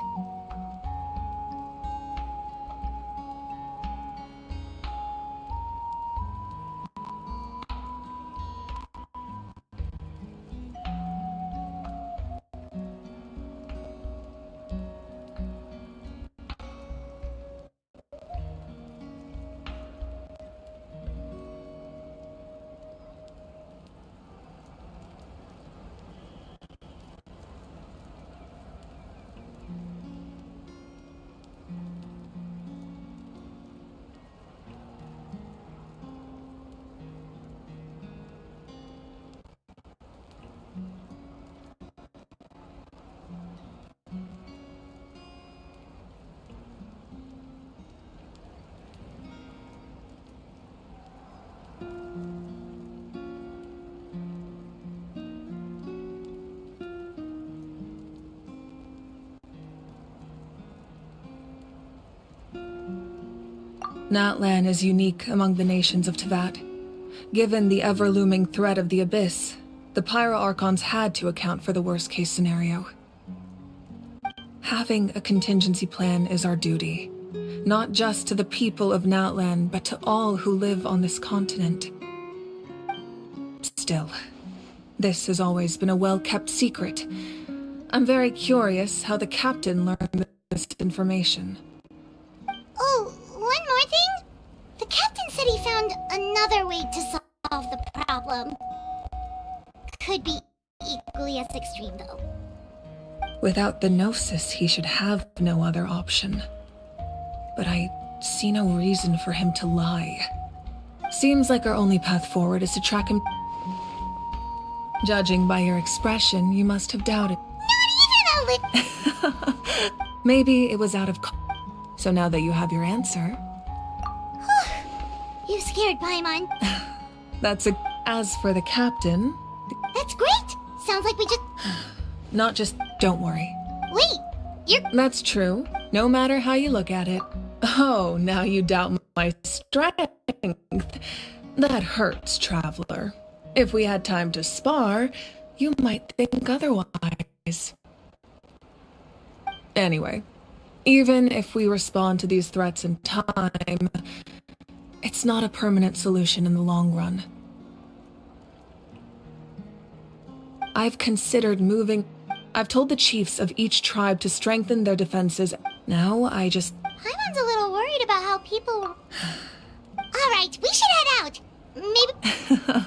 Natlan is unique among the nations of Teyvat. Given the ever-looming threat of the Abyss, the Pyro Archons had to account for the worst-case scenario. Having a contingency plan is our duty, not just to the people of Natlan, but to all who live on this continent. Still, this has always been a well-kept secret. I'm very curious how the captain learned this information. Oh, one more thing? The captain said he found another way to solve the problem. Could be equally as extreme, though. Without the Gnosis, he should have no other option. But I see no reason for him to lie. Seems like our only path forward is to track him. Judging by your expression, you must have doubted. Not even a little. Maybe it was out of so now that you have your answer... You scared Paimon. That's a... As for the captain... That's great! Sounds like we just... Not just... Don't worry. Wait, you're... That's true. No matter how you look at it. Oh, now you doubt my strength. That hurts, Traveler. If we had time to spar, you might think otherwise. Anyway, even if we respond to these threats in time, it's not a permanent solution in the long run. I've considered moving... I've told the chiefs of each tribe to strengthen their defenses. Now I just... Paimon's a little worried about how people... Alright, we should head out. Maybe...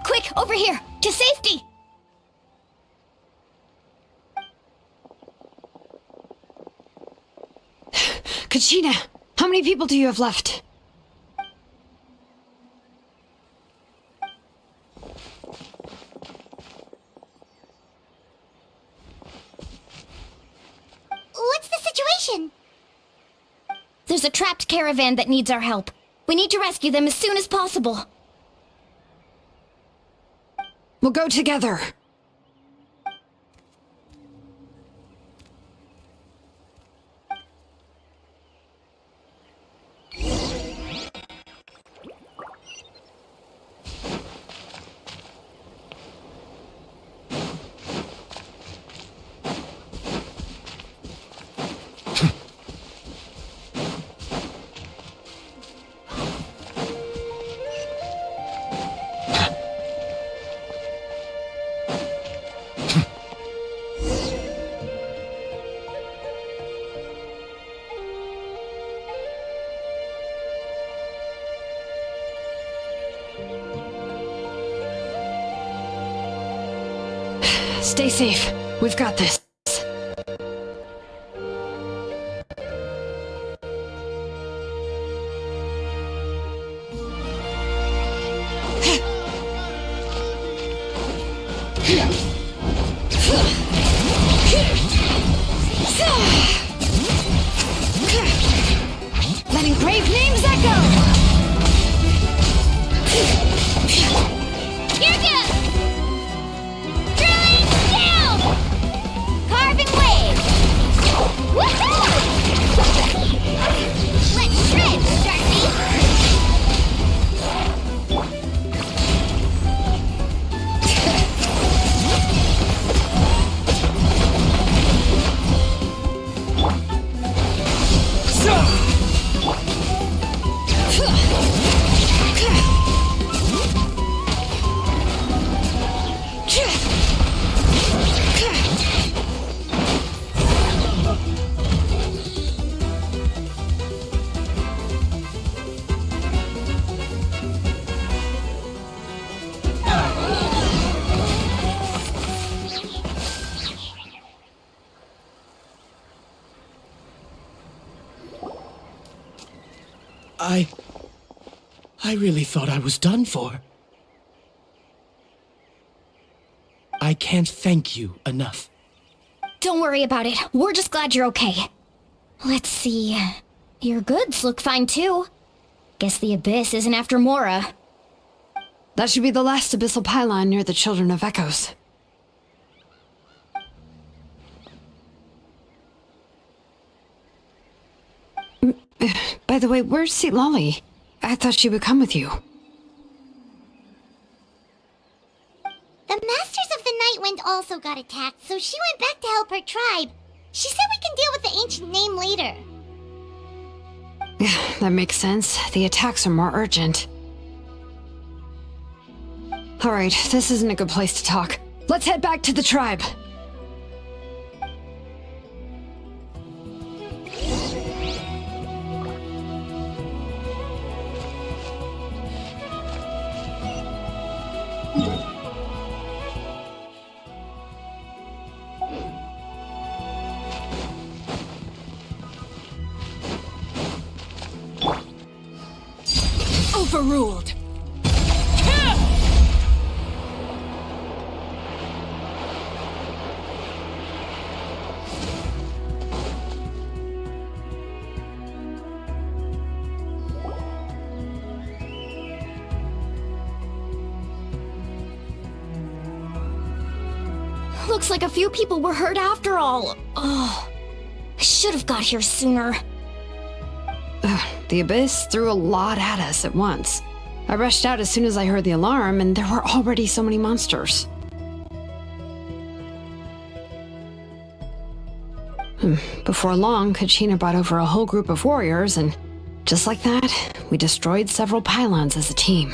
Quick, over here! To safety! Kachina, how many people do you have left? What's the situation? There's a trapped caravan that needs our help. We need to rescue them as soon as possible. We'll go together. Stay safe. We've got this. Letting brave names echo! Here goes! Drilling down! Carving waves! Woohoo! Let's shred, Darcy! I really thought I was done for. I can't thank you enough. Don't worry about it. We're just glad you're okay. Let's see. Your goods look fine too. Guess the Abyss isn't after Mora. That should be the last abyssal pylon near the Children of Echoes. By the way, where's Seat Lolly? I thought she would come with you. The Masters of the Night Wind also got attacked, so she went back to help her tribe. She said we can deal with the ancient name later. Yeah, that makes sense. The attacks are more urgent. Alright, this isn't a good place to talk. let's head back to the tribe. Overruled. Looks like a few people were hurt after all. Oh, I should have got here sooner. The Abyss threw a lot at us at once. I rushed out as soon as I heard the alarm, and there were already so many monsters. Before long, Kachina brought over a whole group of warriors, and just like that, we destroyed several pylons as a team.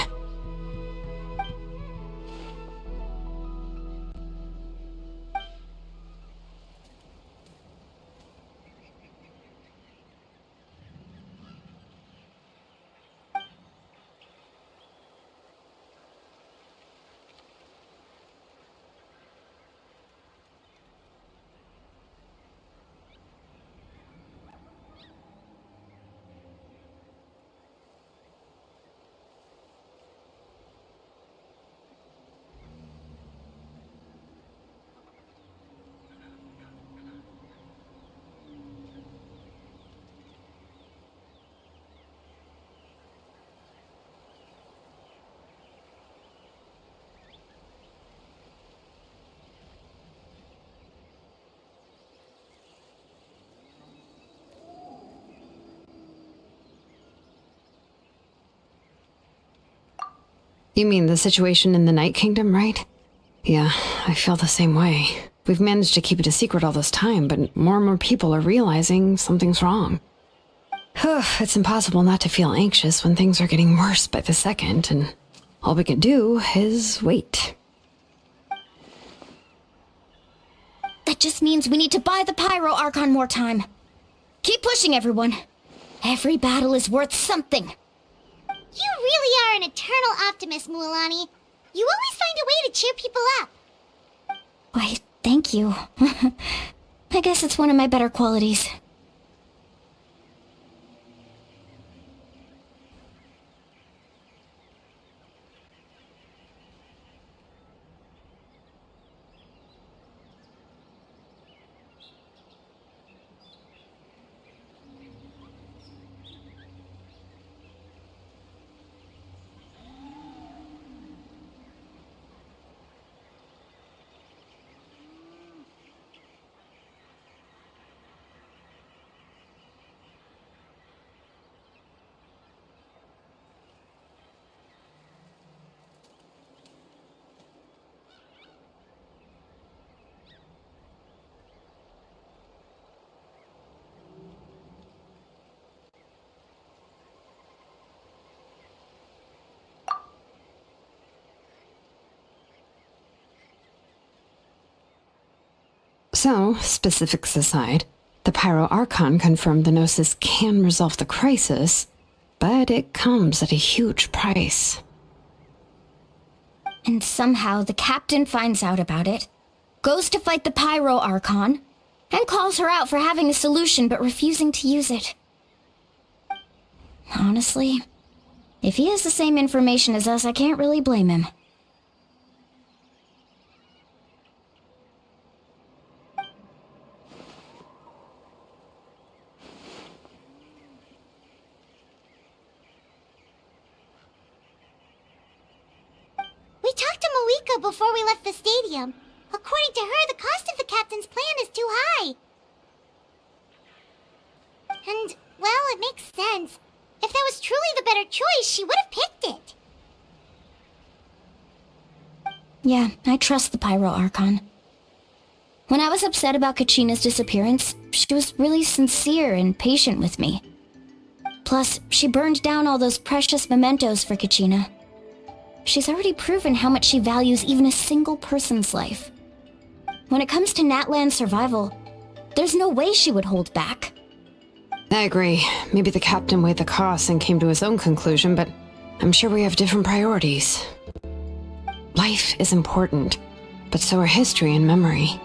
You mean the situation in the Night Kingdom, right? Yeah, I feel the same way. We've managed to keep it a secret all this time, but more and more people are realizing something's wrong. It's impossible not to feel anxious when things are getting worse by the second, and all we can do is wait. That just means we need to buy the Pyro Archon more time. Keep pushing, everyone. Every battle is worth something. You really are an eternal optimist, Mualani. You always find a way to cheer people up. Why, thank you. I guess it's one of my better qualities. So, specifics aside, the Pyro Archon confirmed the Gnosis can resolve the crisis, but it comes at a huge price. And somehow the captain finds out about it, goes to fight the Pyro Archon, and calls her out for having a solution but refusing to use it. Honestly, if he has the same information as us, I can't really blame him. We talked to Moika before we left the stadium. According to her, the cost of the captain's plan is too high. And, well, it makes sense. If that was truly the better choice, she would have picked it. Yeah, I trust the Pyro Archon. When I was upset about Kachina's disappearance, she was really sincere and patient with me. Plus, she burned down all those precious mementos for Kachina. She's already proven how much she values even a single person's life. When it comes to Natlan's survival, there's no way she would hold back. I agree. Maybe the captain weighed the costs and came to his own conclusion, but I'm sure we have different priorities. Life is important, but so are history and memory.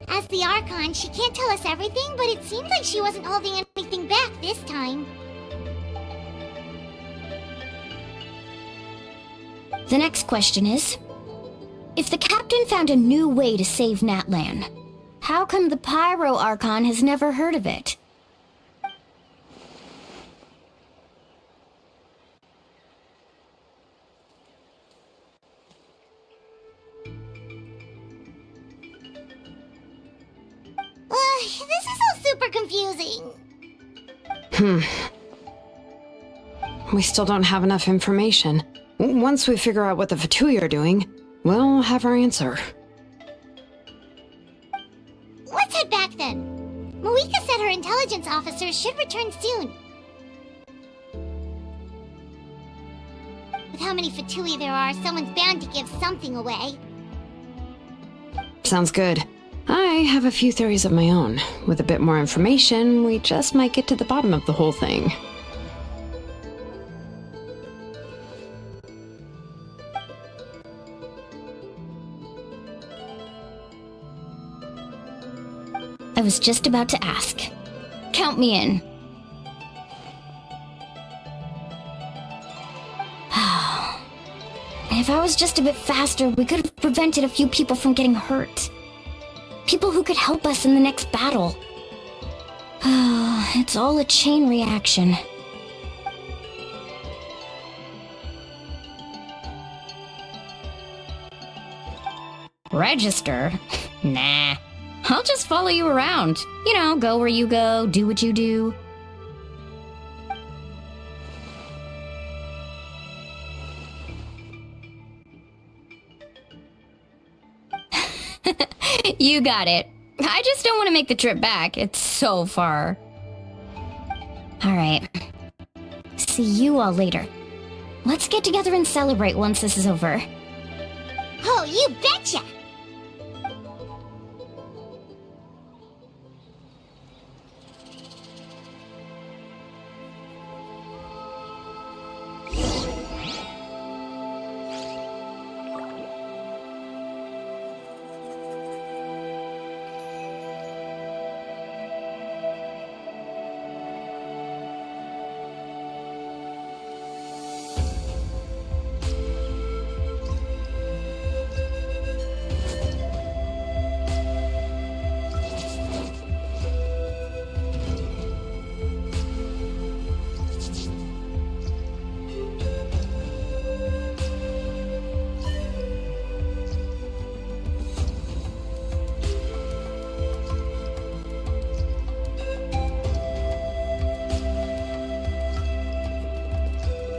As the Archon, she can't tell us everything, but it seems like she wasn't holding anything back this time. The next question is, if the captain found a new way to save Natlan, how come the Pyro Archon has never heard of it? This is all super confusing. We still don't have enough information. Once we figure out what the Fatui are doing, we'll have our answer. Let's head back then. Malika said her intelligence officers should return soon. With how many Fatui there are, someone's bound to give something away. Sounds good. I have a few theories of my own. With a bit more information, we just might get to the bottom of the whole thing. I was just about to ask. Count me in. If I was just a bit faster, we could have prevented a few people from getting hurt. People who could help us in the next battle. It's all a chain reaction. Register? Nah. I'll just follow you around. You know, go where you go, do what you do. You got it. I just don't want to make the trip back. It's so far. Alright. See you all later. Let's get together and celebrate once this is over. Oh, you betcha!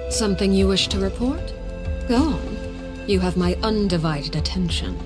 Something you wish to report? Go on. You have my undivided attention.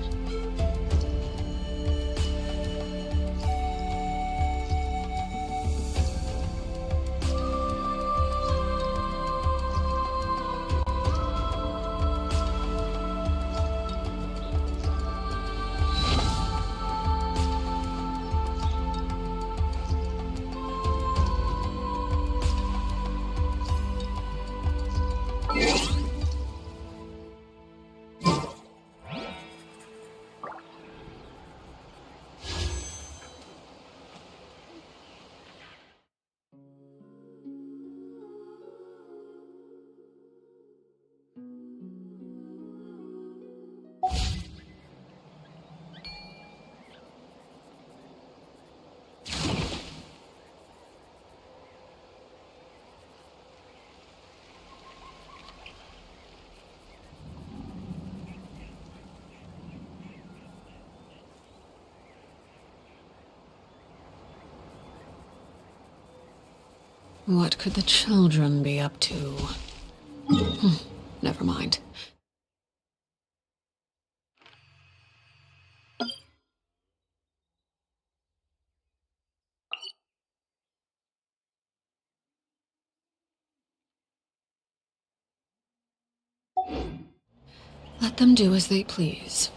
What could the children be up to? Never mind. Let them do as they please.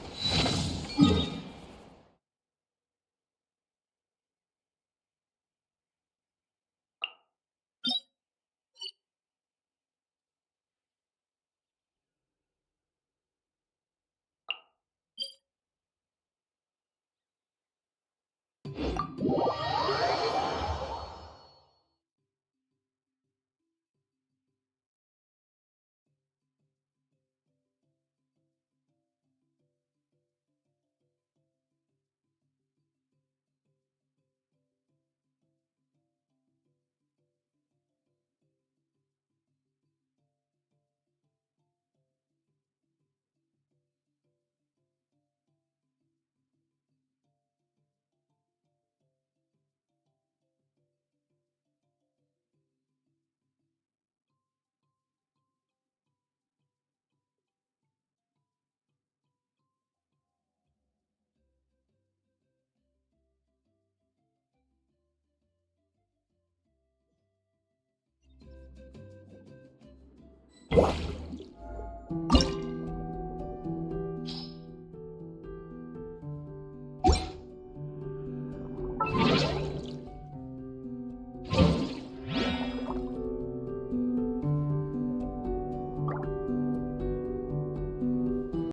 What?